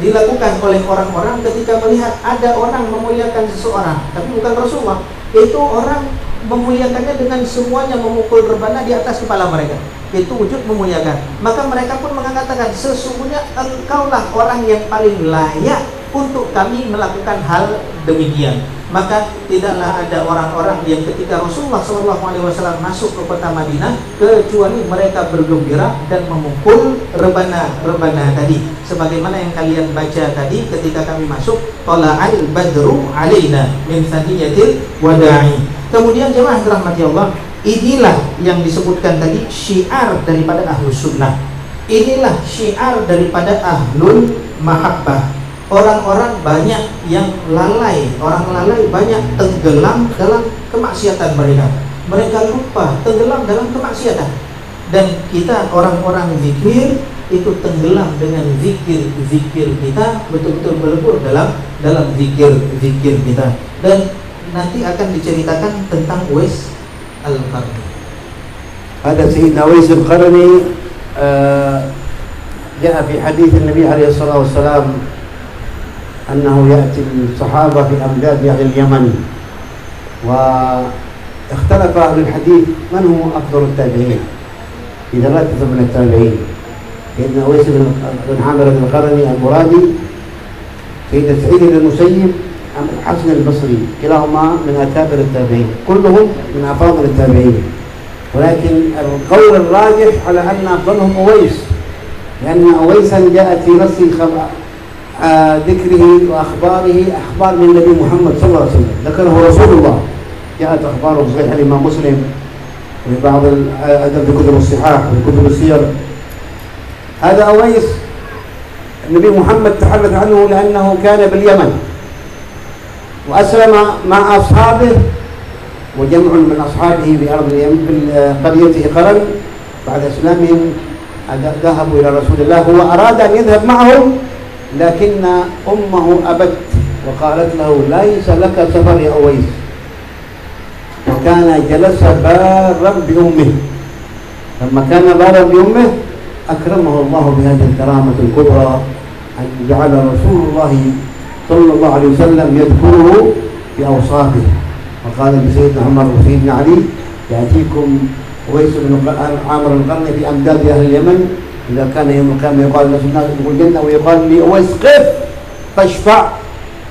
dilakukan oleh orang-orang ketika melihat ada orang memuliakan seseorang, tapi bukan Rasulullah. Itu orang memuliakannya dengan semuanya memukul rebana di atas kepala mereka. Itu wujud memuliakan. Maka mereka pun mengatakan, sesungguhnya engkaulah orang yang paling layak untuk kami melakukan hal demikian. Maka tidaklah ada orang-orang yang ketika Rasulullah SAW masuk ke kota Madinah kecuali mereka bergembira dan memukul rebana tadi. Sebagaimana yang kalian baca tadi ketika kami masuk, Tala'al badru alaina min thaniyatil wada'i. Kemudian jemaah dirahmati Allah, inilah yang disebutkan tadi syiar daripada ahlus sunnah. Inilah syiar daripada ahlul mahabbah. Orang-orang banyak yang lalai, orang lalai banyak tenggelam dalam kemaksiatan mereka. Mereka lupa tenggelam dalam kemaksiatan. Dan kita orang-orang zikir itu tenggelam dengan zikir kita, betul-betul melebur dalam zikir kita. Dan nanti akan diceritakan tentang Uwais Al-Qarni. هذا سيدنا أويس القرني جاء في حديث النبي عليه الصلاة والسلام أنه يأتي الصحابة في أمجاد أهل اليمن، واختلف أهل الحديث من هو أفضل التابعين. لثلاثة من التابعين، سيدنا أويس بن عامر القرني المرادي، سيدنا سعيد بن المسيب، الحسن البصري، كلاهما من أكابر التابعين، كلهم من أفاضل التابعين. ولكن القول الراجح على أن أفضلهم أويس، لأن أويسا جاءت في نص ذكره وأخباره أخبار من النبي محمد صلى الله عليه وسلم، ذكره رسول الله، جاءت أخباره في صحيح الإمام مسلم وفي بعض الأدب في كتب الصحاح وفي كتب السير. هذا أويس النبي محمد تحدث عنه لأنه كان باليمن وأسلم مع أصحابه وجمع من أصحابه بأرض اليمن بقريته قرن. بعد إسلامهم ذهبوا إلى رسول الله، هو أراد أن يذهب معهم لكن أمه أبت وقالت له ليس لك سفر يا أويس، وكان جلس بارا بأمه. لما كان بارا بأمه أكرمه الله بهذه الكرامة الكبرى أن جعل رسول الله صلى الله عليه وسلم يذكره بأوصافه، وقال لسيدنا عمر وسيدنا علي يأتيكم أويس بن عامر القرني في أمداد أهل اليمن، إذا كان يوم القيامة يقال الناس يدخل الجنة ويقال لي أويس قف فاشفع،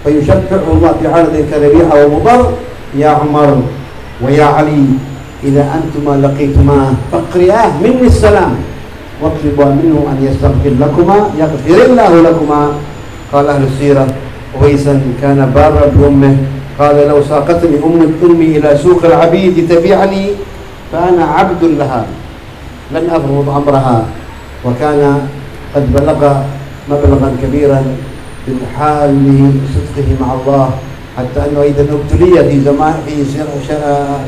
فيشفعه الله في عرض كربيعة ومضر، يا عمر ويا علي إذا أنتما لقيتما فاقرئاه مني السلام واطلبوا منه أن يستغفر لكما يغفر الله لكما. قال أهل السيرة أويسا كان بارا بأمه، قال لو ساقتني أمي إلى سوق العبيد تبيعني فأنا عبد لها لن أفرض أمرها. وكان قد بلغ مبلغا كبيرا من حال صدقه مع الله، حتى أنه أيضا ابتلي في زمان في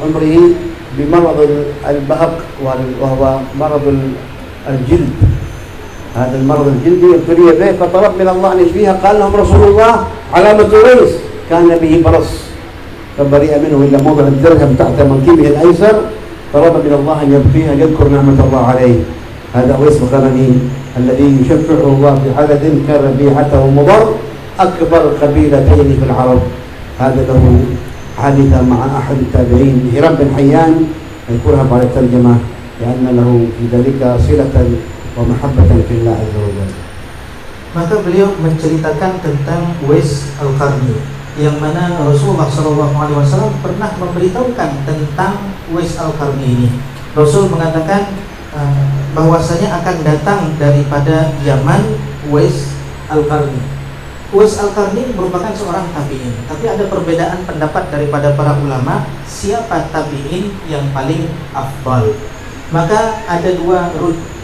عمره بمرض البهق، وهو مرض الجلد. هذا المرض الجلدي ابتلي به فطلب من الله أن يشفيها. قال لهم رسول الله علامة أويس كان به برص فبرئ منه إلا موضع الدرهم تحت منكبه الأيسر، طلب من الله أن يبقيها يذكر نعمة الله عليه. هذا أويس القرني الذي يشفعه الله في عدد كربيعة ومضر، أكبر قبيلتين في العرب. هذا له حادثة مع أحد التابعين هرم بن حيان يذكرها بعد الترجمة لأن له في ذلك صلة ومحبة في الله عز وجل. Maka beliau menceritakan tentang Uwais Al-Qarni, yang mana Rasulullah SAW pernah memberitahukan tentang Uwais Al-Qarni ini. Rasul mengatakan bahwasanya akan datang daripada Yaman Uwais Al-Qarni. Uwais Al-Qarni merupakan seorang tabi'in, tapi ada perbedaan pendapat daripada para ulama siapa tabi'in yang paling afdal. Maka ada dua,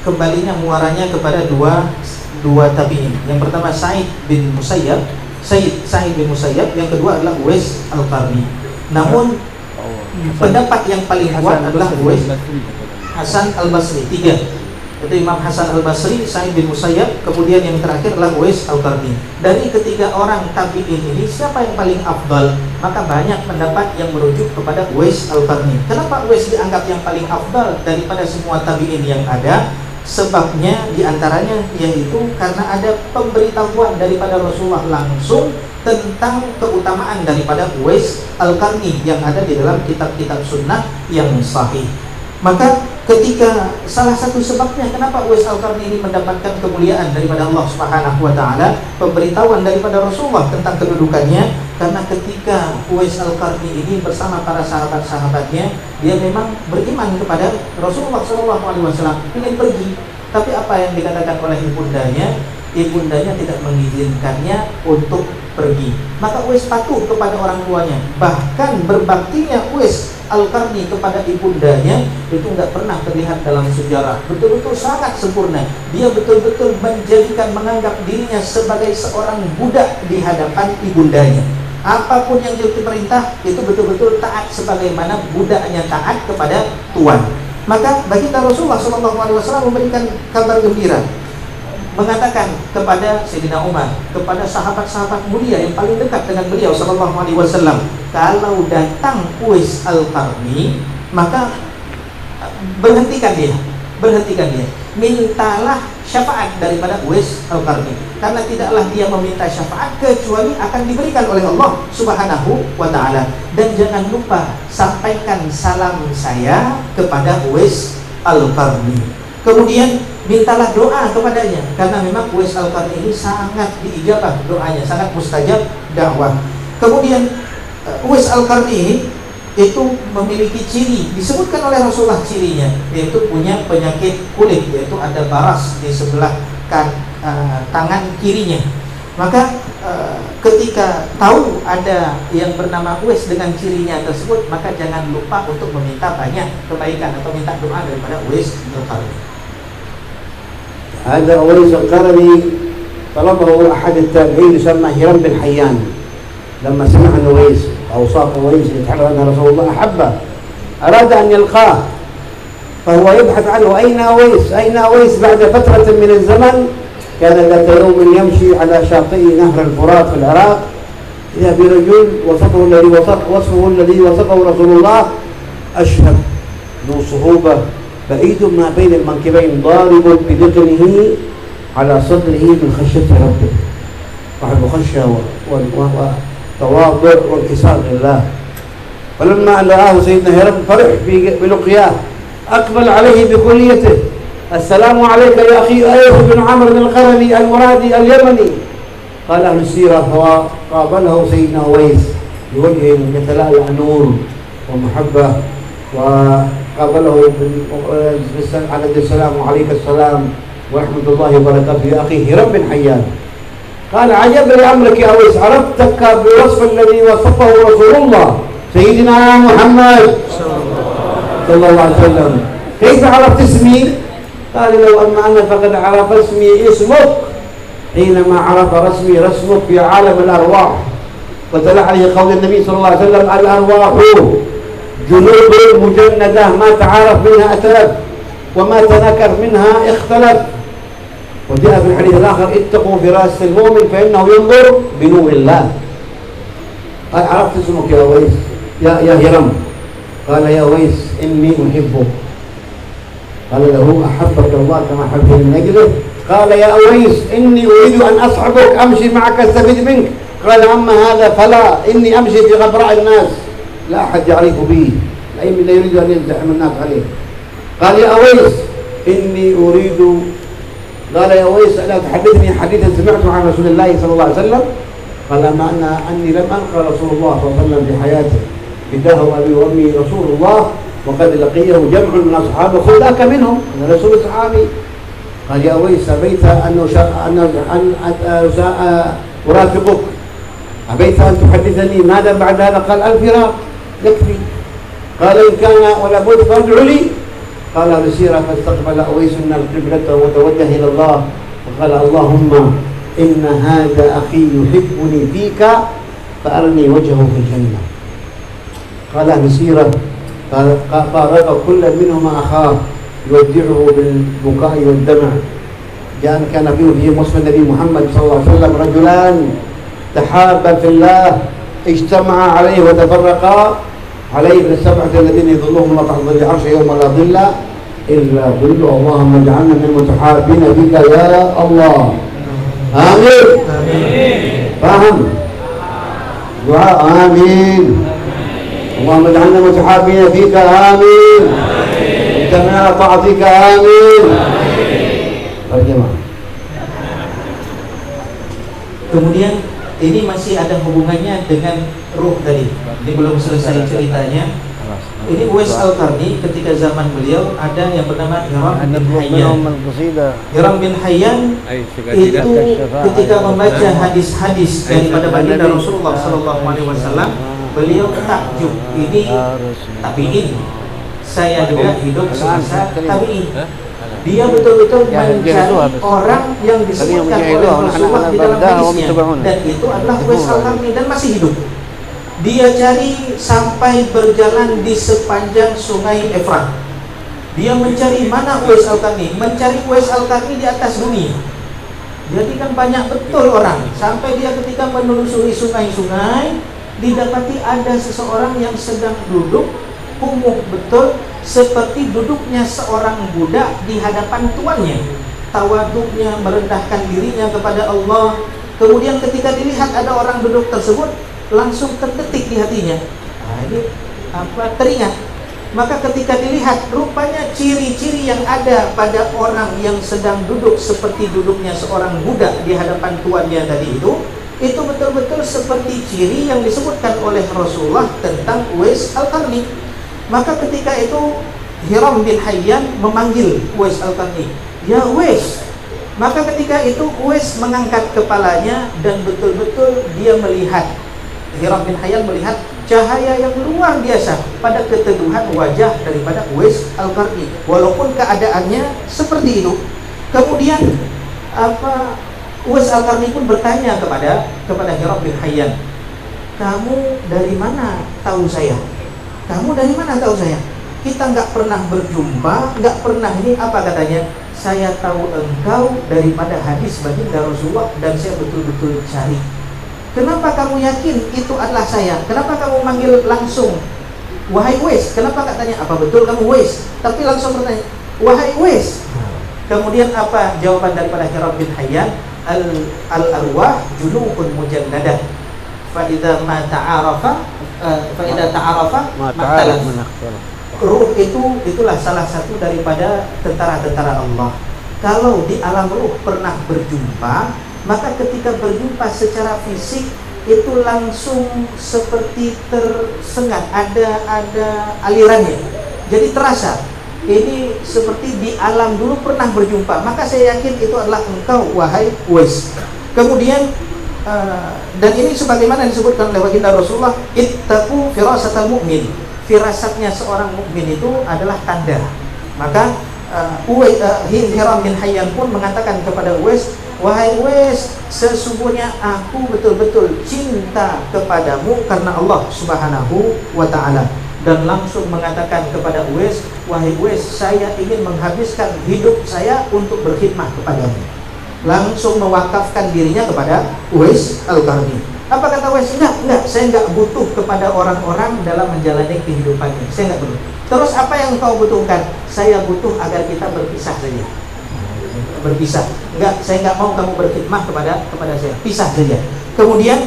kembalinya muaranya kepada dua tabi'in. Yang pertama Sa'id bin Musayyab, yang kedua adalah Uwais Al-Qarni. Namun pendapat yang paling kuat adalah Uwais Hasan Al-Basri, tiga. Itu Imam Hasan Al-Basri, Sa'id bin Musayyab, kemudian yang terakhir adalah Uwais Al-Qarni. Dari ketiga orang tabi'in ini siapa yang paling afdal? Maka banyak pendapat yang merujuk kepada Uwais Al-Qarni. Kenapa Uwais dianggap yang paling afdal daripada semua tabi'in yang ada? Sebabnya diantaranya yaitu karena ada pemberitahuan daripada Rasulullah langsung tentang keutamaan daripada Uwais Al-Qarni yang ada di dalam kitab-kitab sunnah yang sahih. Maka ketika salah satu sebabnya kenapa Uwais Al-Qarni ini mendapatkan kemuliaan daripada Allah Subhanahu wa taala, pemberitahuan daripada Rasulullah tentang kedudukannya, karena ketika Uwais Al-Qarni ini bersama para sahabat-sahabatnya, dia memang beriman kepada Rasulullah SAW, ingin pergi, tapi apa yang dikatakan oleh ibundanya tidak mengizinkannya untuk pergi. Maka Uwais patuh kepada orang tuanya. Bahkan berbaktinya Uwais Al-Qarni kepada ibundanya itu tidak pernah terlihat dalam sejarah. Betul-betul sangat sempurna. Dia betul-betul menganggap dirinya sebagai seorang budak di hadapan ibundanya. Apapun yang diperintah itu betul-betul taat sebagaimana budaknya taat kepada tuan. Maka baginda Rasulullah SAW memberikan kabar gembira, mengatakan kepada Sayyidina Umar, kepada sahabat-sahabat mulia yang paling dekat dengan beliau SAW, kalau datang Uwais Al-Qarni, maka berhentikan dia, mintalah syafaat daripada Uwais Al-Qarni, karena tidaklah dia meminta syafaat kecuali akan diberikan oleh Allah Subhanahu wa taala. Dan jangan lupa sampaikan salam saya kepada Uwais Al-Qarni. Kemudian mintalah doa kepadanya, karena memang Uwais Al-Qarni ini sangat diijabah doanya, sangat mustajab dakwah. Kemudian Uwais Al-Qarni ini itu memiliki ciri, disebutkan oleh Rasulullah cirinya, yaitu punya penyakit kulit, yaitu ada baras di sebelah tangan kirinya. Maka ketika tahu ada yang bernama Uwais dengan cirinya tersebut, maka jangan lupa untuk meminta banyak kebaikan atau minta doa daripada Uwais Al-Qarni. هذا أويس القرني طلبه أحد التابعين يسمى هرم بن حيان، لما سمع أن أويس أوصاف أويس يتحرى أن رسول الله أحبه أراد أن يلقاه، فهو يبحث عنه أين أويس؟ أين أويس؟ بعد فترة من الزمن كان ذات يوم يمشي على شاطئ نهر الفرات في العراق، إذا برجل وصفه الذي وصفه رسول الله أشهب ذو صهوبة بعيد ما بين المنكبين ضارب بدقنه على صدره من خشية ربه، صاحب خشية وتواضع وانكسار لله. فلما أن رآه سيدنا هرم فرح بلقياه، أقبل عليه بكليته: السلام عليك يا أخي أيوب بن عمرو القرني المرادي اليمني. قال أهل السيرة فقابله سيدنا أويس بوجه يتلألأ نور ومحبة، وقابله على السلام وعليك السلام ورحمة الله وبركاته يا أخي هرم بن حيان. قال: عجب لأمرك يا أويس، عرفتك بوصف الذي وصفه رسول الله سيدنا محمد صلى الله عليه وسلم، كيف عرفت اسمي؟ قال: لو أما أنا فقد عرف اسمي اسمك حينما عرف رسمك في عالم الأرواح. وتلا عليه قول النبي صلى الله عليه وسلم: الأرواح جنود مجندة ما تعارف منها أتلف وما تنكر منها اختلف. وجاء في الحديث الآخر: اتقوا فراس المؤمن فإنه ينظر بنور الله. قال: عرفت اسمك يا أويس يا هرم؟ قال: يا أويس إني أحبك. قال له: أحبك الله كما أحبني من أجله. قال: يا أويس إني أريد أن أصحبك أمشي معك أستفيد منك. قال: أما هذا فلا، إني أمشي في غبراء الناس لا أحد يعرف بي، لا يريد أن يزدحم الناس عليه. قال: يا أويس إني أريد، قال: يا أويس ألا تحدثني حديثا سمعته عن رسول الله صلى الله عليه وسلم؟ قال: ما أني لم ألقى رسول الله صلى الله عليه وسلم بحياته، فداه أبي وأمي رسول الله وقد لقيه جمع من أصحابه، خذ ذاك منهم، أنا رسول صحابي. قال: يا أويس أبيت أن أرافقك، أبيت أن تحدثني ماذا بعد هذا؟ قال: الفراق يكفي. قال: إن كان ولا بد فادع لي. قال أهل السيرة: فاستقبل أويس القبلة وتوجه إلى الله وقال: اللهم إن هذا أخي يحبني فيك فأرني وجهه في الجنة. قال أهل السيرة: فارق كل منهما أخاه يودعه بالبكاء والدمع. كان فيه وصف النبي محمد صلى الله عليه وسلم: رجلان تحابا في الله اجتمعا عليه وتفرقا عليه بالسبعة الذين يظلهم الله تحت ظل عرشه يوم لا ظل إلا ظل. اللهم اجعلنا من المتحابين بك يا الله. آمين. فهم دعاء آمين. اللهم اجعلنا متحابين فيك آمين. اجتمعنا على طاعتك آمين. Berjemaah. Kemudian ini masih ada hubungannya dengan ruh tadi. Ini belum selesai ceritanya. Ini Uwais Al-Qarni ketika zaman beliau ada yang bernama Hiram bin Hayyan. Hiram bin Hayyan itu ketika membaca hadis-hadis daripada baginda Rasulullah SAW, beliau takjub. Ini tabi'in. Saya juga hidup semasa tabi'in. Dia betul-betul mencari orang yang disebutkan oleh Rasulullah di dalam hadisnya, dan itu adalah Uwais Al-Qarni dan masih hidup. Dia cari sampai berjalan di sepanjang sungai Efrat. Dia mencari mana Uwais Al-Qarni, mencari Uwais Al-Qarni di atas bumi. Jadi kan banyak betul orang, sampai dia ketika menelusuri sungai-sungai, didapati ada seseorang yang sedang duduk kumuh betul, seperti duduknya seorang budak di hadapan tuannya, tawaduknya, merendahkan dirinya kepada Allah. Kemudian ketika dilihat ada orang duduk tersebut, langsung terdetik di hatinya. Ini teringat Maka ketika dilihat, rupanya ciri-ciri yang ada pada orang yang sedang duduk seperti duduknya seorang budak di hadapan tuannya tadi itu betul-betul seperti ciri yang disebutkan oleh Rasulullah tentang Uwais Al-Qarni. Maka ketika itu Hiram bin Hayyan memanggil Uwais Al-Qarni, "Ya Uwais." Maka ketika itu Uwais mengangkat kepalanya dan betul-betul dia melihat, Hiram bin Hayyan melihat cahaya yang luar biasa pada keteduhan wajah daripada Uwais Al-Qarni, walaupun keadaannya seperti itu. Kemudian Uwais Al-Qarni pun bertanya kepada Hiram bin Hayyan, "Kamu dari mana tahu saya? Kamu dari mana tahu saya? Kita nggak pernah berjumpa, nggak pernah ini." Apa katanya? "Saya tahu engkau daripada hadis baginda Rasulullah dan saya betul-betul cari." "Kenapa kamu yakin itu adalah saya? Kenapa kamu manggil langsung, 'Wahai Uwais'? Kenapa katanya, 'Apa betul kamu Uwais?' Tapi langsung bertanya, 'Wahai Uwais'." Kemudian apa jawaban daripada Hiram bin Hayyan? Al-arwah junukun mujannadah, fa idza ma ta'arafa ma'talaf. Ruh itulah salah satu daripada tentara-tentara Allah. Kalau di alam ruh pernah berjumpa, maka ketika berjumpa secara fisik itu langsung seperti tersengat, ada alirannya. Jadi terasa ini seperti di alam dulu pernah berjumpa. Maka saya yakin itu adalah engkau, wahai Uwais. Kemudian dan ini sebagaimana disebutkan oleh baginda Rasulullah, ittaqu firasatal mu'min. Firasatnya seorang mukmin itu adalah tanda. Maka Hiram bin Hayyan pun mengatakan kepada Uwais, "Wahai Uwais, sesungguhnya aku betul-betul cinta kepadamu karena Allah Subhanahu wa ta'ala." Dan langsung mengatakan kepada Uwais, "Wahai Uwais, saya ingin menghabiskan hidup saya untuk berkhidmat kepadamu." Langsung mewakafkan dirinya kepada Uwais Al-Qarni. Apa kata Uwais? Enggak, saya enggak butuh kepada orang-orang dalam menjalani kehidupannya. Saya enggak butuh. Terus apa yang kau butuhkan? Saya butuh agar kita berpisah saja. Berpisah. Enggak, saya enggak mau kamu berkhidmat kepada saya. Pisah saja. Kemudian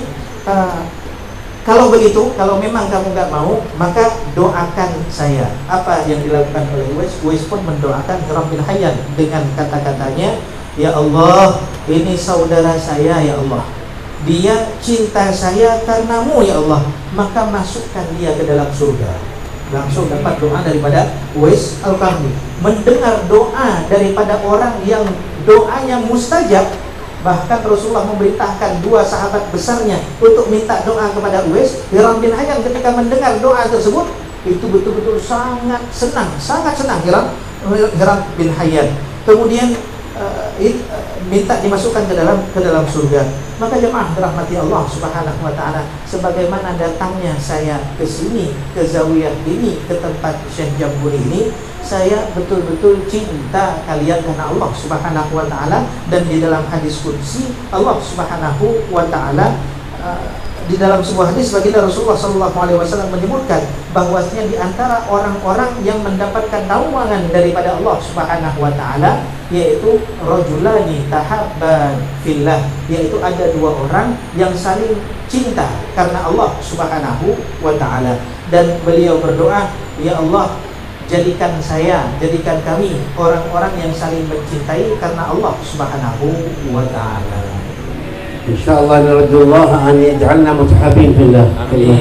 kalau begitu, kalau memang kamu nggak mau, maka doakan saya. Apa yang dilakukan oleh Uwais? Uwais pun mendoakan Hiram bin Hayyan dengan kata-katanya, "Ya Allah, ini saudara saya ya Allah. Dia cinta saya karenamu ya Allah. Maka masukkan dia ke dalam surga." Langsung dapat doa daripada Uwais Al-Qarni. Mendengar doa daripada orang yang doanya mustajab. Bahkan Rasulullah memerintahkan dua sahabat besarnya untuk minta doa kepada Uwais. Hiram bin Hayyan ketika mendengar doa tersebut itu betul-betul sangat senang Hiram bin Hayyan. Kemudian minta dimasukkan ke dalam surga. Maka jemaah dirahmati Allah Subhanahu wa ta'ala, sebagaimana datangnya saya ke sini, ke zawiyah ini, ke tempat Syekh Jamburi ini, saya betul-betul cinta kalian karena Allah Subhanahu wa ta'ala. Dan di dalam hadis qudsi Allah Subhanahu wa ta'ala, di dalam sebuah hadis baginda Rasulullah SAW menyebutkan bahwasanya di antara orang-orang yang mendapatkan naungan daripada Allah Subhanahu wa ta'ala, yaitu rajulani tahabban fillah, yaitu ada dua orang yang saling cinta karena Allah Subhanahu wa ta'ala. Dan beliau berdoa, "Ya Allah, jadikan kami orang-orang yang saling mencintai karena Allah Subhanahu wa ta'ala." Insyaallah narjullah an yaj'alna mutahabbin fillah. Amin.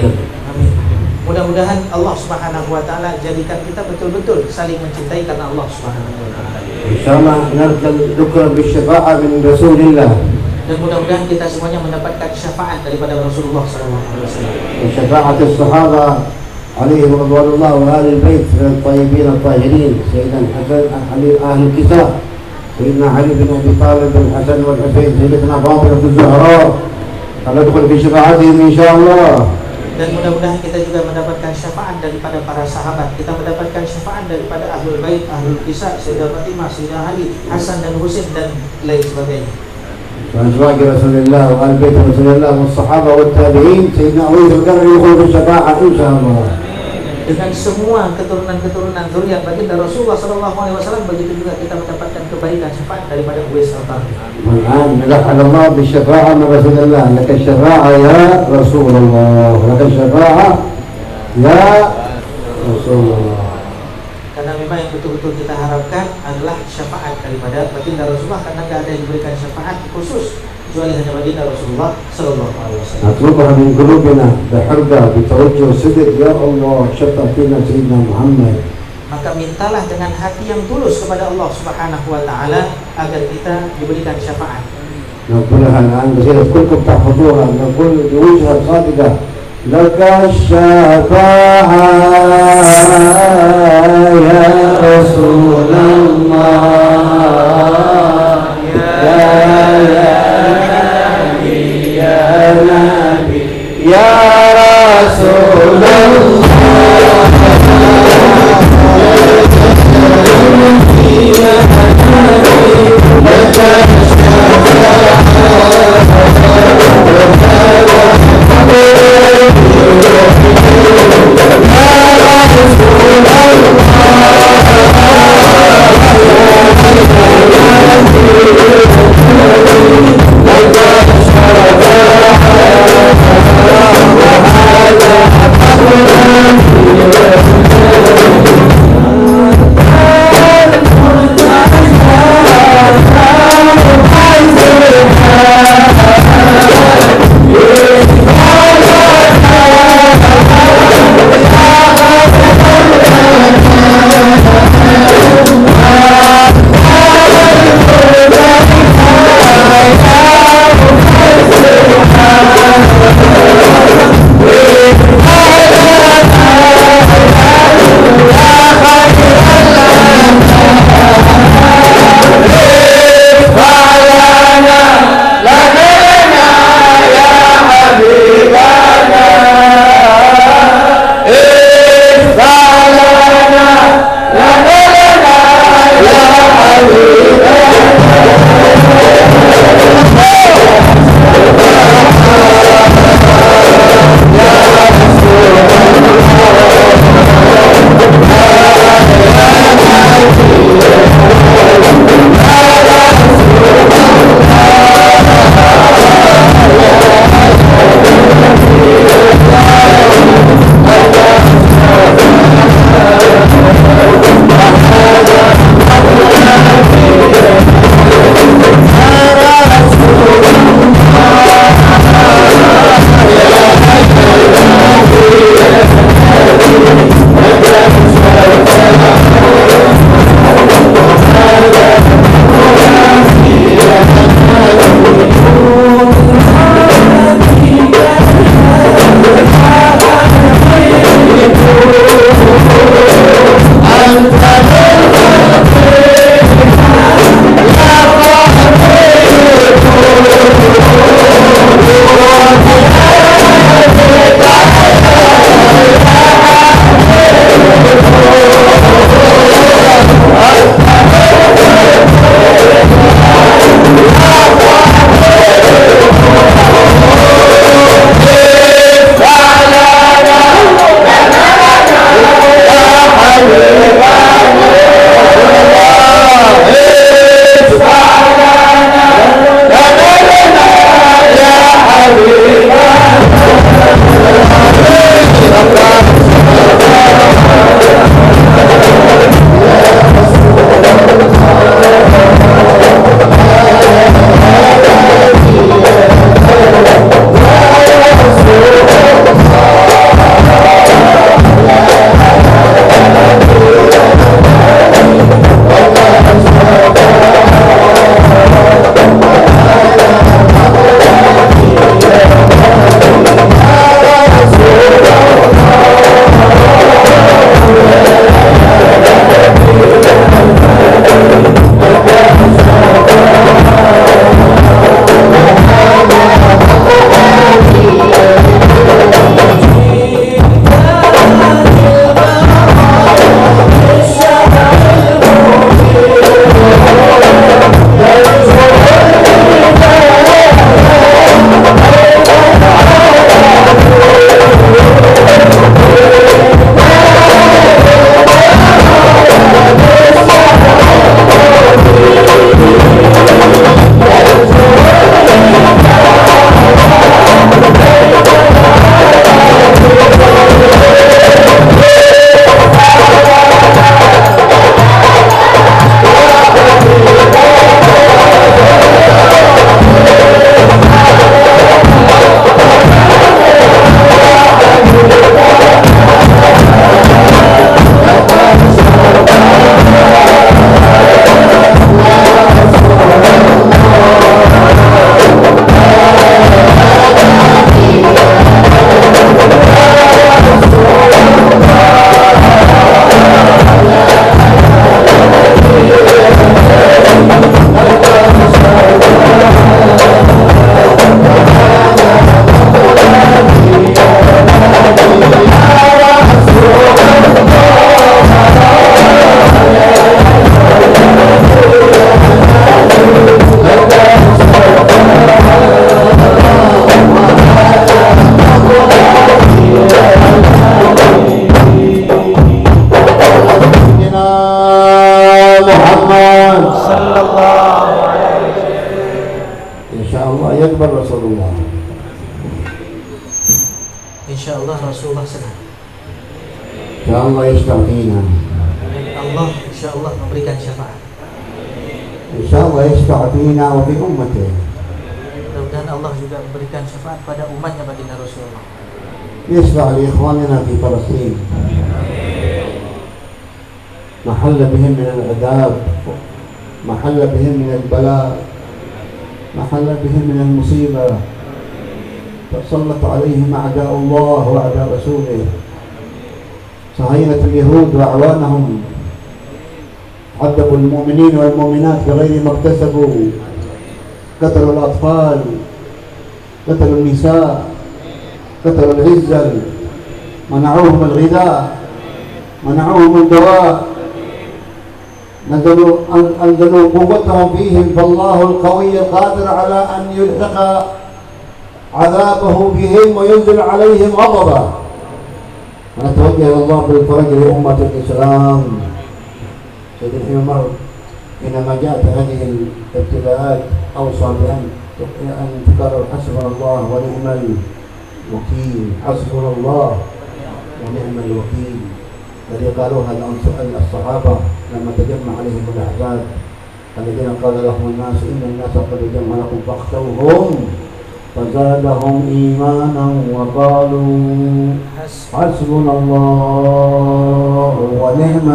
Mudah-mudahan Allah Subhanahu wa ta'ala jadikan kita betul-betul saling mencintai karena Allah Subhanahu wa ta'ala. Insyaallah narjul dzikra bisyafa'ah min Rasulillah. Dan mudah-mudahan kita semuanya mendapatkan syafaat daripada Rasulullah SAW. Syafa'at as-sahabah عليهم رضوان الله وآل البيت الطيبين الطاهرين، سيدنا الحسن أهل الكتاب، سيدنا علي بن أبي طالب الحسن والحسين، سيدنا فاطمة الزهراء، ندخل في شفاعتهم إن شاء الله. Dan mudah-mudahan kita juga mendapatkan syafaat daripada para sahabat. Kita mendapatkan syafaat daripada ahlul bait, ahlul kisah, Sayyidah Fatimah, Sayyidina Ali, Hasan dan Husain dan lain sebagainya. وأزواج رسول الله وآل بيت رسول الله والصحابة والتابعين، سيدنا أبو بكر يدخل في الشفاعة إن شاء الله. Dengan semua keturunan zuriat baginda Rasulullah SAW, begitu juga kita mendapatkan kebaikan syafaat daripada Uwais Al-Qarni. والآن نلحن الله بالشفاعة من رسول الله. لك الشفاعة يا رسول الله، لك الشفاعة يا رسول الله. Karena memang yang betul-betul kita harapkan adalah syafaat daripada baginda Rasulullah, karena tidak ada yang diberikan syafaat khusus kecuali hanya baginda Rasulullah Sallallahu Alaihi Wasallam. نطلبها من قلوبنا بحرقة بتوجه صدق يا الله شفع فينا سيدنا محمد. Maka mintalah dengan hati yang tulus kepada Allah Subhanahu wa taala agar kita diberikan syafaat. نقولها الآن بصير كلكم تحفظوها. نقول بوجهة صادقة لك الشفاعة يا رسول الله يا نبي يا نبي يا رسول الله insyaallah Rasulullah senang. InsyaAllah yashfa' fina. Allah insyaallah memberikan syafaat. InsyaAllah yashfa' fina wa fi ummatihi. Mudah-mudahan Allah juga memberikan syafaat pada umatnya baginda Rasulullah. يشفع لإخواننا في فلسطين محل بهم من العذاب، محل بهم من البلاء، محل بهم من المصيبة، تسلط عليهم أعداء الله وأعداء رسوله، صهاينة اليهود وأعوانهم عذبوا المؤمنين والمؤمنات بغير ما اكتسبوا، قتلوا الأطفال، قتلوا النساء، قتلوا العزل، منعوهم الغذاء، منعوهم الدواء، أنزلوا قوتهم فيهم، فالله القوي القادر على أن يلحق عذابه بهم وينزل عليهم غضبه. ونتوجه إلى الله بالفرج لأمة الإسلام. سيدنا عمر حينما جاءت هذه الابتلاءات أوصى بأن تكرر حسبنا الله ونعم الوكيل، حسبنا الله ونعم الوكيل، الذي قالوها الصحابة لما تجمع عليهم الأحزاب الذين قال لهم الناس إن الناس قد جمع لكم فاخشوهم فزادهم إيمانا وقالوا حسبنا الله ونعم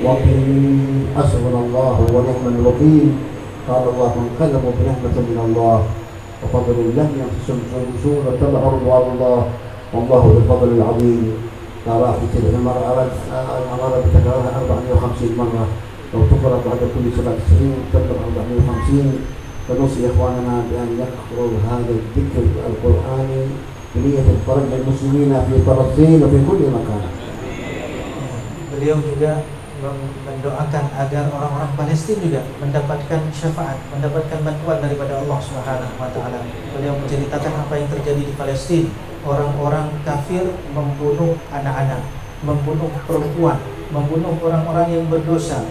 الوكيل، حسبنا الله ونعم الوكيل. قال الله انقلبوا بنعمة من الله وفضل لم يمسسهم سوء واتبعوا رضوان الله والله ذو الفضل العظيم. ترى في تلك المرة أراد بتكرارها 450 مرة، لو تقرأ بعد كل 7 سنين تبلغ 450. فنوصي إخواننا بأن يحضروا هذا الذكر القرآني بنية الفرج للمسلمين في فلسطين وفي كل مكان. Beliau juga mendoakan agar orang-orang Palestina juga mendapatkan syafaat, mendapatkan bantuan daripada Allah Subhanahu wa taala. Beliau menceritakan apa yang terjadi di Palestina. Orang-orang kafir membunuh anak-anak, membunuh perempuan, membunuh orang-orang yang berdosa,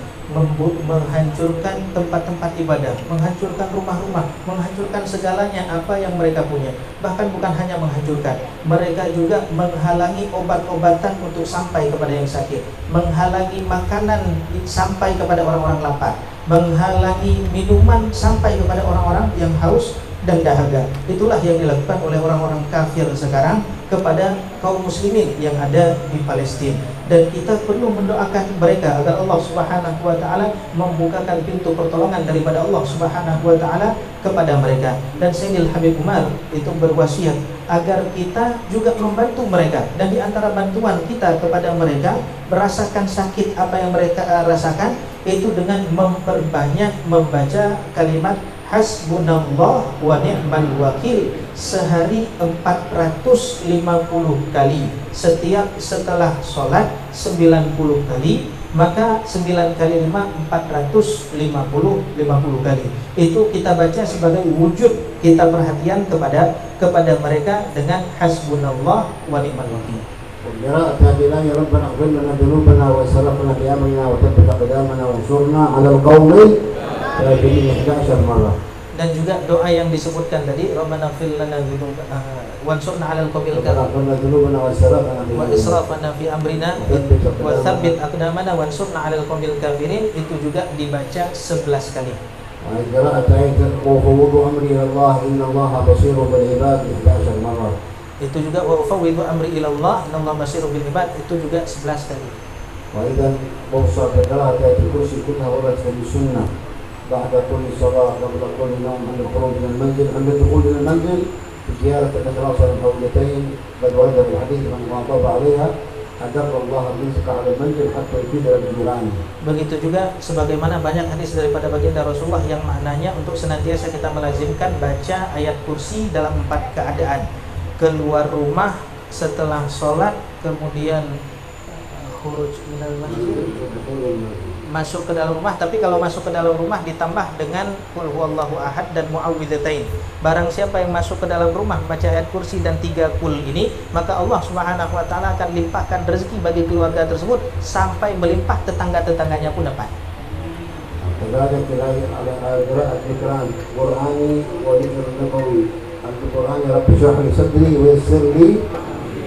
menghancurkan tempat-tempat ibadah, menghancurkan rumah-rumah, menghancurkan segalanya apa yang mereka punya. Bahkan bukan hanya menghancurkan, mereka juga menghalangi obat-obatan untuk sampai kepada yang sakit, menghalangi makanan sampai kepada orang-orang lapar, menghalangi minuman sampai kepada orang-orang yang haus dan dahaga. Itulah yang dilakukan oleh orang-orang kafir sekarang kepada kaum muslimin yang ada di Palestina. Dan kita perlu mendoakan mereka agar Allah Subhanahu wa taala membukakan pintu pertolongan daripada Allah Subhanahu wa taala kepada mereka. Dan Sayyidil Habib Umar itu berwasiat agar kita juga membantu mereka, dan di antara bantuan kita kepada mereka merasakan sakit apa yang mereka rasakan itu dengan memperbanyak membaca kalimat Hasbunallah wa ni'mal wakil sehari 450 kali. Setiap setelah sholat 90 kali, maka 9 kali 5 450 kali. Itu kita baca sebagai wujud kita perhatian kepada mereka dengan Hasbunallah wa ni'mal wakil. قراءة هذه الآية ربنا اغفر لنا ذنوبنا وإسرافنا في أمرنا وثبت أقدامنا وانصرنا على القوم الكافرين 11 مرة. Dan juga doa yang disebutkan tadi, Rabbana ighfir lana dzunubana wansurna 'alal qawmil kafirin wa israfana fi amrina wa tsabbit aqdamana wansurna 'alal qawmil kafirin, itu juga dibaca 11 kali. قراءة آية وفوض أمري إلى الله إن الله بصير بالعباد 11 مرة. Itu juga wa ufawwidu amri ila Allah innallaha basirun bil ibad, itu juga 11 kali. وإذا أوصى بقراءة آية الكرسي كلها وردت في السنة بعد كل صلاة قبل كل نوم عند الخروج من المنزل، عند الدخول من المنزل زيارة الإخلاص والقولتين قد ورد في الحديث من واظب عليها أدر الله الرزق على المنزل حتى يفيد الجيران. Begitu juga sebagaimana banyak hadis daripada baginda Rasulullah yang maknanya untuk senantiasa kita melazimkan baca ayat kursi dalam 4 keadaan: keluar rumah, setelah sholat, kemudian khuruj minal masjid, masuk ke dalam rumah. Tapi kalau masuk ke dalam rumah ditambah dengan qul huwallahu ahad dan muawwidzatain. Barang siapa yang masuk ke dalam rumah baca ayat kursi dan 3 qul ini, maka Allah Subhanahu wa taala akan limpahkan rezeki bagi keluarga tersebut sampai melimpah, tetangga-tetangganya pun dapat. كذلك قراءة القرآن القرآني وذكر النبوي القرآن رب اشرح لي صدري ويسر لي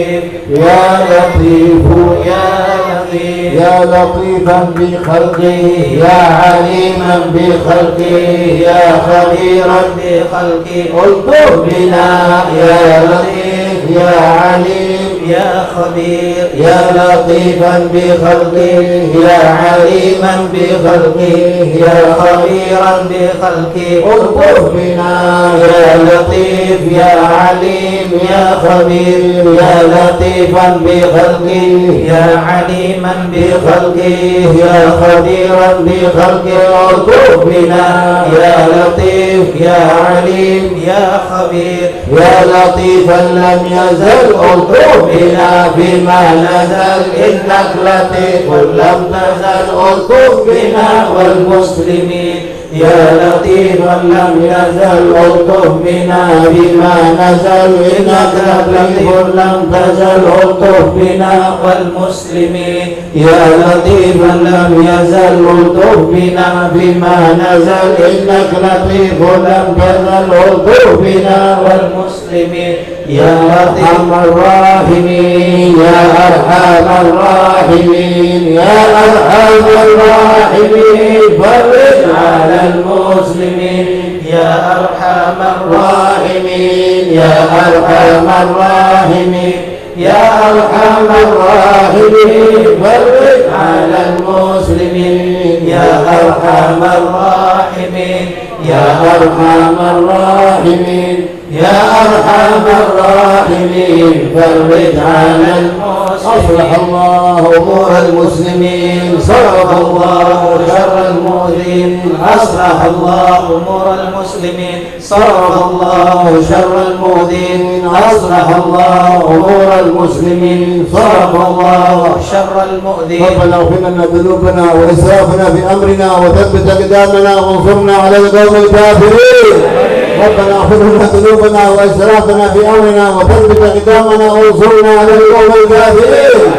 لطيف يا لطيف يا لطيف يا لطيفا بخلقه يا عليما بخلقه يا خبيرا بخلقه الطف بنا يا لطيف يا عليم يا خبير يا لطيفا بخلقه يا عليما بخلقه يا خبيرا بخلقه الطف بنا يا لطيف يا عليم يا خبير يا لطيفا بخلقه يا عليما بخلقه يا خبيرا بخلقه الطف بنا يا لطيف يا عليم يا خبير يا لطيفا لم يزل الطف بنا بما نزل إنك لطيف لم تزل الطف بنا والمسلمين يا لطيفا لم يزل الطف بنا بما نزل إنك لطيف لم تزل الطف بنا والمسلمين يا لطيفا لم يزل الطف بنا بما نزل إنك لطيف لم تزل الطف بنا والمسلمين يا أرحم الراحمين يا أرحم الراحمين يا أرحم الراحمين فرج على المسلمين يا أرحم الراحمين يا أرحم الراحمين يا أرحم الراحمين فرج على المسلمين يا أرحم الراحمين يا أرحم الراحمين يا أرحم الراحمين فرج على المسلمين أصلح الله أمور المسلمين صرف الله شر المؤذين أصلح الله أمور المسلمين صرف الله شر المؤذين أصلح الله أمور المسلمين صرف الله شر المؤذين ربنا اغفر لنا ذنوبنا وإسرافنا في أمرنا وثبت أقدامنا وانصرنا على القوم الكافرين ربنا اغفر لنا ذنوبنا وإسرافنا في أمرنا وثبت أقدامنا وانصرنا على القوم الكافرين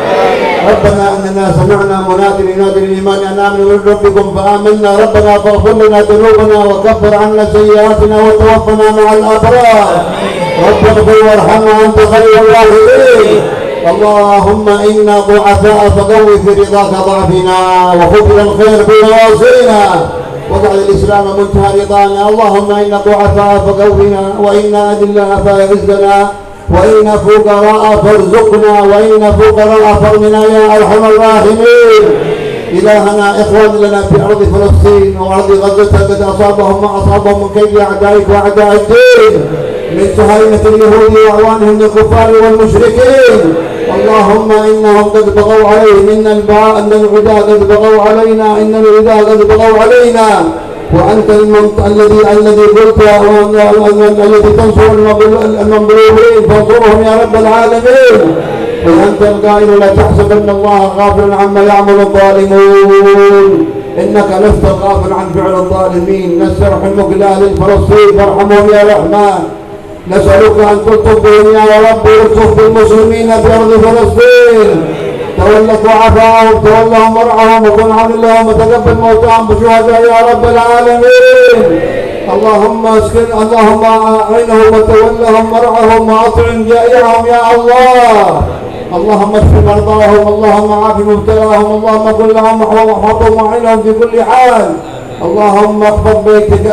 ربنا إننا سمعنا منادي ينادي للإيمان أن آمنوا بربكم فآمنا ربنا فاغفر لنا ذنوبنا وكفر عنا سيئاتنا وتوفنا مع الأبرار ربنا اغفر وارحم وأنت خير الراحمين اللهم إنا ضعفاء فقوي في رضاك ضعفنا وخذ الخير بنواصينا واجعل الإسلام منتهى رضانا اللهم إنا ضعفاء فقونا وإنا أذلاء فأعزنا وإنا فقراء فارزقنا وإنا فقراء فاغننا يا أرحم الراحمين إلهنا إخوان لنا في أرض فلسطين وأرض غزة قد أصابهم ما أصابهم من كيد أعدائك وأعداء الدين من صهاينة اليهود وأعوانهم من الكفار والمشركين اللهم إنهم قد بغوا عليهم إن العداة قد بغوا علينا إن العداة قد بغوا علينا وأنت الذي قلت الذي تنصر المظلومين فانصرهم يا رب العالمين وأنت القائل لا تحسبن الله غافلا عما يعمل الظالمون إنك لست غافل عن فعل الظالمين نسترحمك لأهل فلسطين فارحمهم يا رحمن نسألك أن تلطف بهم يا رب والطف بالمسلمين في أرض فلسطين تولى ضعفاءهم تولهم مرعاهم وكن عن اللهم وتقبل موتاهم بشهداء يا رب العالمين اللهم أعينهم وتولهم مرعاهم وأطعم جائعهم يا الله اللهم اشف مرضاهم اللهم عاف مبتلاهم اللهم كن لهم واحفظهم وعينهم في كل حال اللهم احفظ بيتك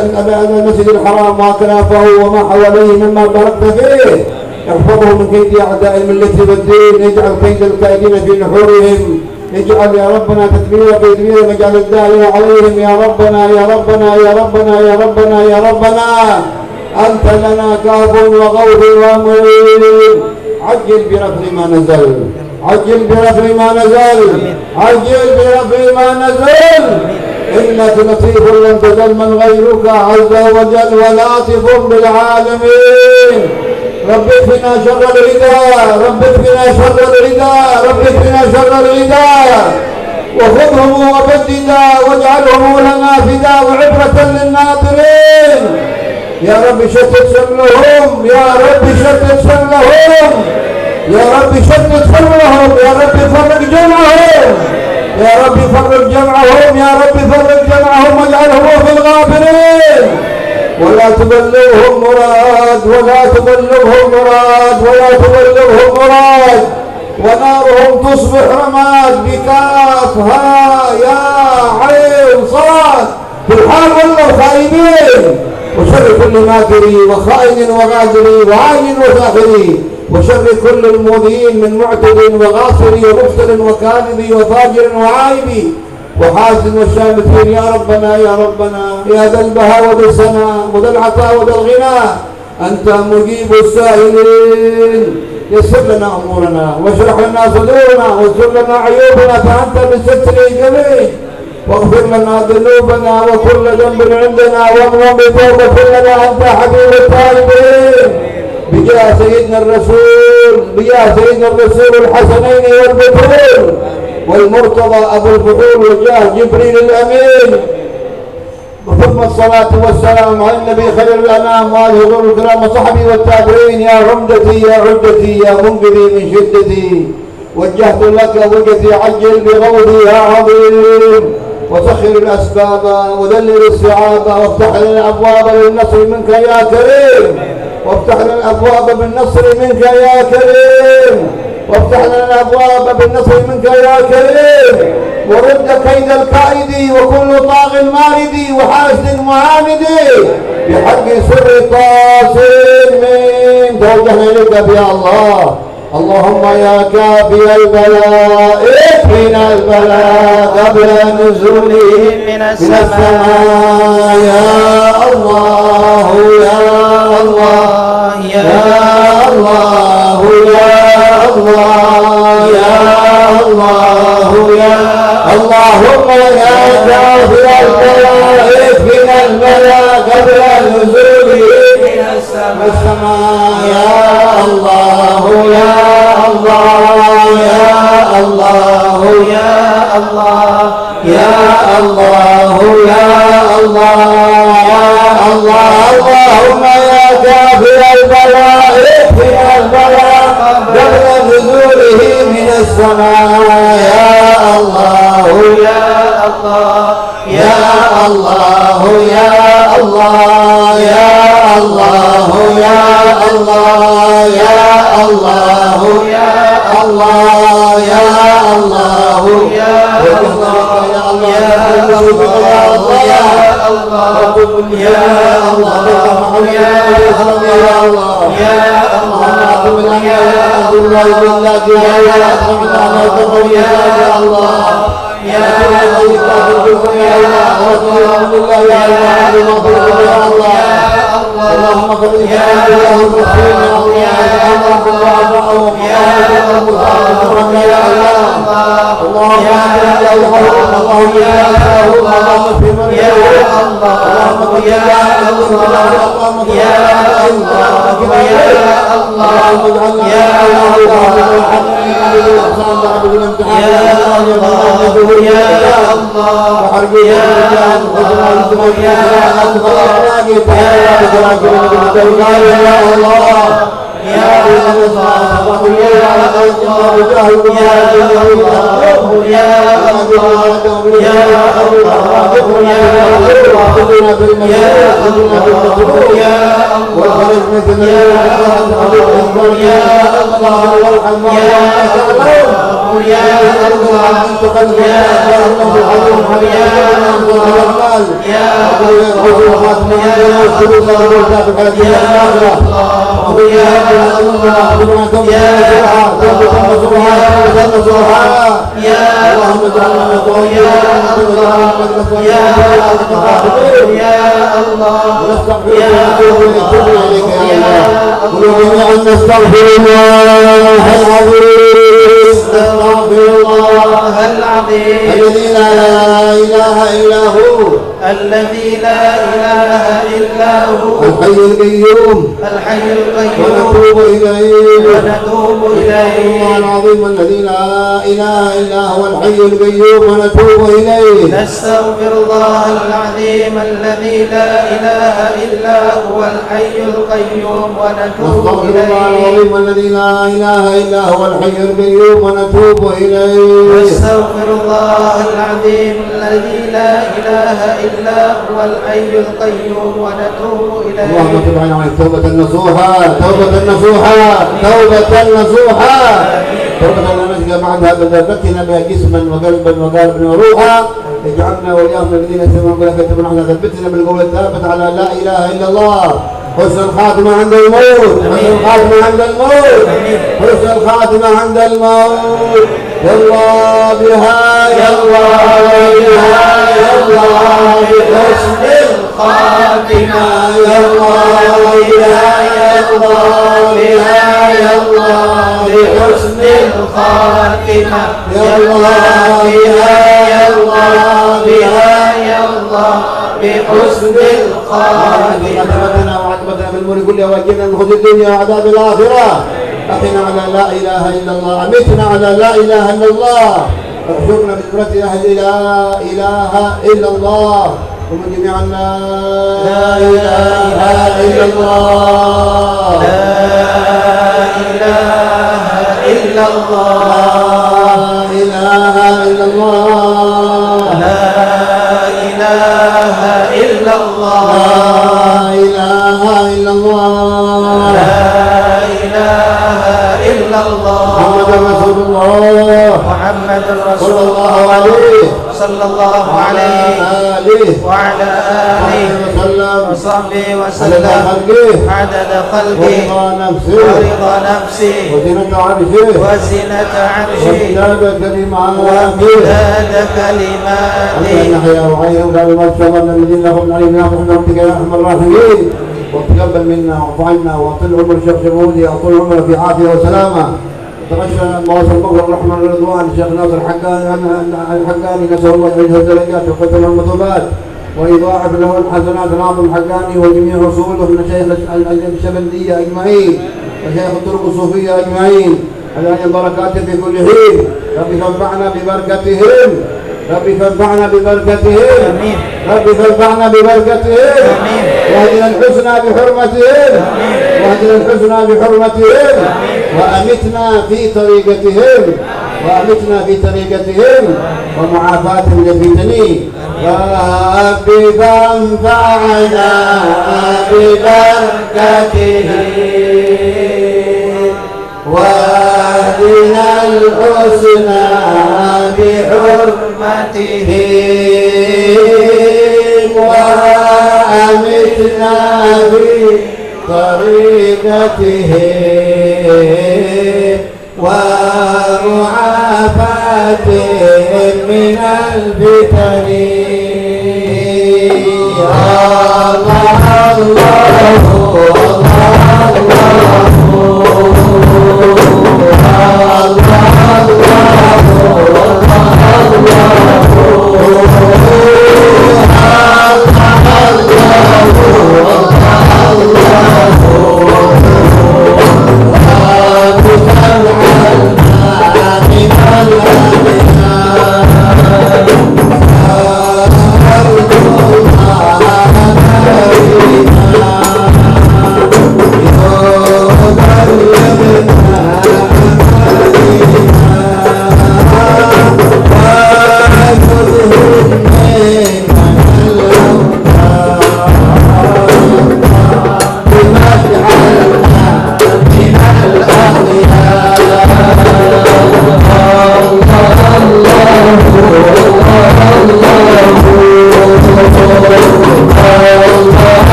المسجد الحرام وكنافه وما حواليه مما باركت فيه احفظه من كيد اعداء المله والدين اجعل كيد الكائدين في نحورهم اجعل يا ربنا تدبير بيدبيرهم اجعل الداعين عليهم يا ربنا يا ربنا يا ربنا يا ربنا يا ربنا انت لنا كاف وغوث ومعين عجل برفع ما نزل عجل برفع ما نزل عجل برفع ما نزل إنك لطيف لم تزل من غيرك عز وجل ولطيف بالعالمين رب اكفنا شر العداء رب اكفنا شر العداء رب اكفنا شر العداء وخذهم وبددا واجعلهم لنا فداء وعبرة للناظرين يا رب شتت شملهم يا رب شتت شملهم يا رب شتت شملهم يا رب فرق جمعهم يا رب فرق جمعهم يا رب فرق جمعهم واجعلهم في الغابرين ولا تبلغهم مراد ولا تبلغهم مراد ولا تبلغهم مراد ونارهم تصبح رماد بكاف ها يا عين صاد بالحال والله خائبين وشر كل ماكري وخائن وغادري وعين وساخري وشر كل المؤذين من معتد وغاصري ومفتر وكاذب وفاجر وعايب وحاسد والشامتين يا ربنا يا ربنا يا ذا البهاء وذا السماء وذا العطاء وذا الغنى أنت مجيب السائلين يسر لنا أمورنا واشرح لنا صدورنا واستر لنا عيوبنا فأنت بالستر الجميل واغفر لنا ذنوبنا وكل ذنب عندنا وامن بتوبة لنا أنت حبيب التائبين بجاه سيدنا الرسول بجاه سيدنا الرسول الحسنين والبطول والمرتضى أبو الفضول وجاه جبريل الأمين ثم الصلاة والسلام على النبي خير الأنام وآله الغر الكرام وصحبه والتابعين يا عمدتي يا عدتي يا منقذي من شدتي وجهت لك وجهتي عجل بغوضي يا عظيم وسخر الأسباب وذلل الصعاب وافتح لنا الأبواب للنصر منك يا كريم وافتح لنا الأبواب بالنصر منك يا كريم وافتح لنا الأبواب بالنصر منك يا كريم ورد كيد الكائد وكل طاغ مارد وحاسد معاند بحق سر طاسم من توجهنا إليك يا الله اللهم يا كافي البلاء اكفنا البلاء قبل نزوله من السماء يا الله يا الله يا الله يا الله يا الله يا اللهم يا كافي البلاء اكفنا البلاء قبل نزوله من السماء يا الله يا الله يا الله يا الله يا الله يا الله يا الله اللهم يا كافي البلاء اكفنا البلاء قبل نزوله من السماء يا الله يا الله يا الله يا الله يا الله يا الله يا الله يا الله يا الله يا اللهم صل على الذي لا إله إلا هو الحي القيوم ونتوب إليه الله العظيم الذي لا إله إلا هو الحي القيوم ونتوب إليه نستغفر الله العظيم الذي لا إله إلا هو الحي القيوم ونتوب إليه الله العظيم الذي لا إله إلا هو الحي القيوم ونتوب إليه نستغفر الله العظيم الذي لا إله إلا هو الحي القيوم ونتوب إليه اللهم تب علينا توبة نصوحا توبة نصوحا توبة نصوحا توبة لنا نسقى بعدها بذرتنا بها جسما وقلبا وقالبا وروحا. اجعلنا وإياكم الذين يستمعون قولك يتبعون أحسنه. ثبتنا بالقول الثابت على لا إله إلا الله. حسن الخاتمة عند الموت. حسن الخاتمة عند الموت. حسن الخاتمة عند الموت. يا الله بها يا الله بها يا الله بحسن الخاتمة يا الله بها يا الله بها يا الله بحسن الخاتمة يا الله بها يا الله بها يا الله بحسن الخاتمة. عاقبتنا وعاقبتنا بالأمور كلها وأجرنا من خزي الدنيا وعذاب الآخرة. أحينا على لا إله إلا الله. أمتنا على لا إله إلا الله. احشرنا بجملة أهل لا إله إلا الله. ومن جميعنا لا إله إلا الله. لا إله إلا الله. لا إله إلا الله. لا إله إلا الله. لا إله إلا الله. لا إله إلا الله. محمد رسول الله. محمد رسول الله صلى الله عليه وعلى آله وصحبه وسلم عدد خلقه ورضا نفسه وزنة عرشه وامتداد كلماته. أن نحيا وعينا وقال ما شغلنا الذين لهم علينا برحمتك يا أرحم الراحمين. وتقبل منا واعف عنا واطل عمر الشيخ شمودي واطل عمره في عافية وسلامة. تغشى مواصل المغفر الرحمن والرضوان الشيخ ناصر الحقاني نسأل الله يعيده الدرجات وقدم المطلوبات ويضاعف له الحسنات. ناظم الحقاني وجميع رسوله من شيخ الشبندية أجمعين وشيخ الطرق الصوفية أجمعين على البركات في كل حين. ربي فانفعنا ببركتهم. ربي فانفعنا ببركتهم. ربي فانفعنا ببركتهم. واهدنا الحسنى بحرمتهم. واهدنا الحسنى بحرمتهم. وأمتنا في طريقتهم. وأمتنا في طريقتهم ومعافاتهم لفتني. ربي فانفعنا ببركتهم. واهدنا الحسنى بحرمتهم. وأمتنا في طريقتهم ومعافاتهم من الفتن. الله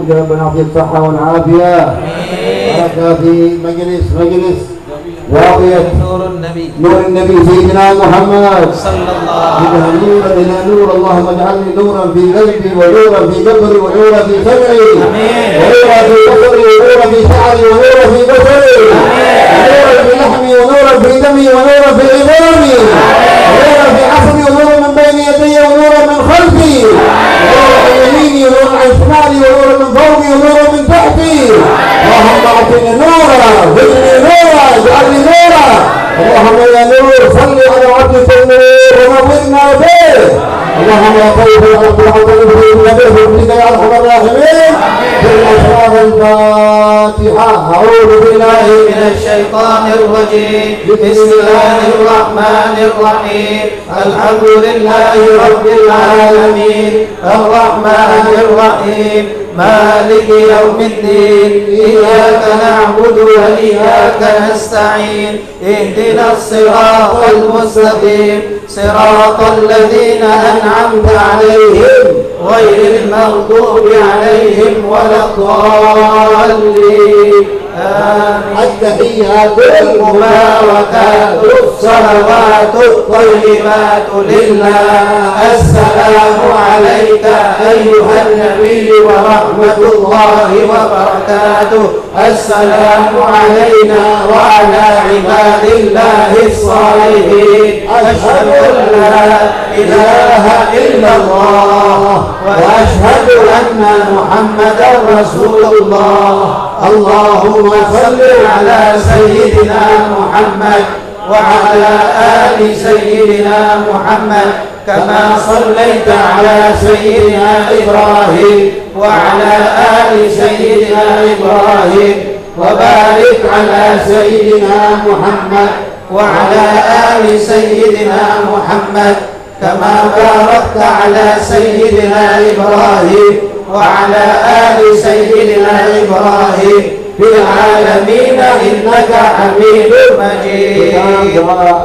محمود يا ربنا يعطيه الصحة والعافية. بركة في مجلس واقية نور النبي سيدنا محمد صلى الله منها نورا إلى نور. اللهم اجعلني نورا في قلبي ونورا في قبري ونورا في سمعي ونورا في بصري ونورا في شعري ونورا في بصري ونورا في لحمي ونورا في دمي ونورا في عظامي ونورا في عصبي ونورا من بين يدي ونورا من خلفي ونورا عن يميني ونورا عن شمالي ونورا من فوقي ونورا من تحتي. اللهم اعطني نورا زدني نورا اجعلني نورا. اللهم يا نور صل على عبدك النور ونورنا به. اللهم يا طيب الارض العظيم به بك يا ارحم الراحمين. بالاسرار الفاتحه. اعوذ بالله من الشيطان الرجيم. بسم الله الرحمن الرحيم. الحمد لله رب العالمين الرحمن الرحيم مالك يوم الدين. إياك نعبد وإياك نستعين. اهدنا الصراط المستقيم صراط الذين أنعمت عليهم غير المغضوب عليهم ولا الضالين. التحيات المباركات الصلوات الطيبات لله. السلام عليك أيها النبي ورحمة الله وبركاته. السلام علينا وعلى عباد الله الصالحين. أشهد أن لا إله إلا الله وأشهد أن محمدا رسول الله. اللهم صل على سيدنا محمد وعلى آل سيدنا محمد كما صليت على سيدنا إبراهيم وعلى آل سيدنا إبراهيم. وبارك على سيدنا محمد وعلى آل سيدنا محمد كما باركت على سيدنا إبراهيم وعلى آل سيدنا إبراهيم في العالمين إنك حميد مجيد.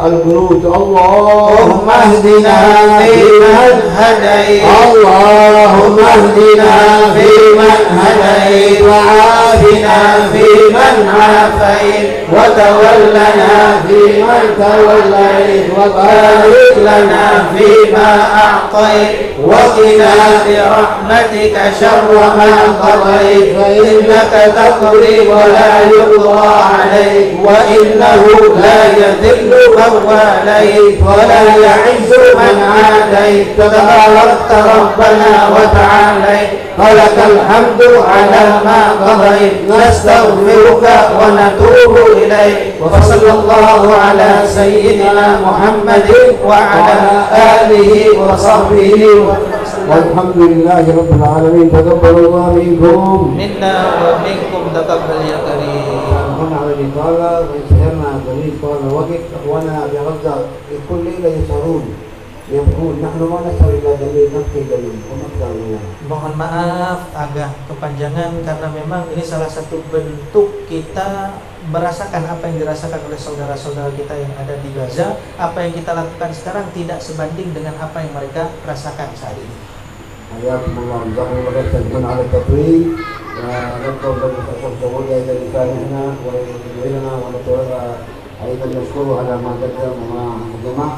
القنوت. اللهم اهدنا فيمن هديت. اللهم اهدنا فيمن هديت وعافنا فيمن عافيت وتولنا فيمن توليت وبارك لنا فيما أعطيت وقنا برحمتك شر ما قضيت فإنك تقضي ولا يقضى عليك وإنه لا يذل من واليت ولا يعز من عاديت. تباركت ربنا وتعاليت ولك الحمد على ما قضيت. نستغفرك ونتوب إليك. وصلى الله على سيدنا محمد وعلى آله وصحبه وسلم. والحمد لله رب العالمين. تقبل الله منكم منا ومنكم تقبل يا كريم. هنا على الإطالة ويسهرنا قليل طال الوقت. أخوانا بغزة كل ليلة يسهرون يبكون. نحن ما نسهر إلا دليل نبكي دليل ونبكي لنا. Mohon maaf agak kepanjangan karena memang ini salah satu bentuk kita merasakan apa yang dirasakan oleh saudara-saudara kita yang ada di Gaza. Apa yang kita lakukan sekarang tidak sebanding dengan apa yang mereka rasakan saat ini. حياكم الله. جزاكم الله خير. تشكرون على التطويل ونذكر بالمستشفى الدولي ايضا لساننا ويدعينا ونتولى ايضا نشكره على ما قدم وما جمع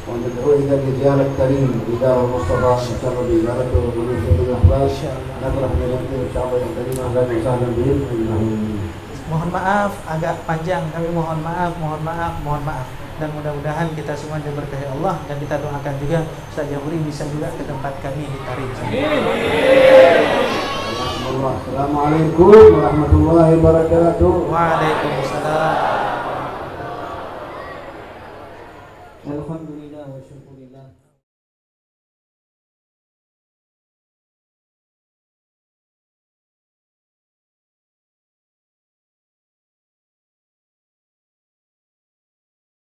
وندعو ايضا لزياره كريم بدار المصطفى نشر بزيارته ونشر بالاحباب. نفرح بنفسه الشعب الكريم. اهلا وسهلا بهم. Mohon maaf agak panjang, kami mohon maaf. Dan mudah-mudahan kita semua diberkahi Allah dan kita doakan juga Ustaz Jahuri bisa juga ke tempat kami di Tarim. Assalamualaikum warahmatullahi wabarakatuh. Waalaikumsalam.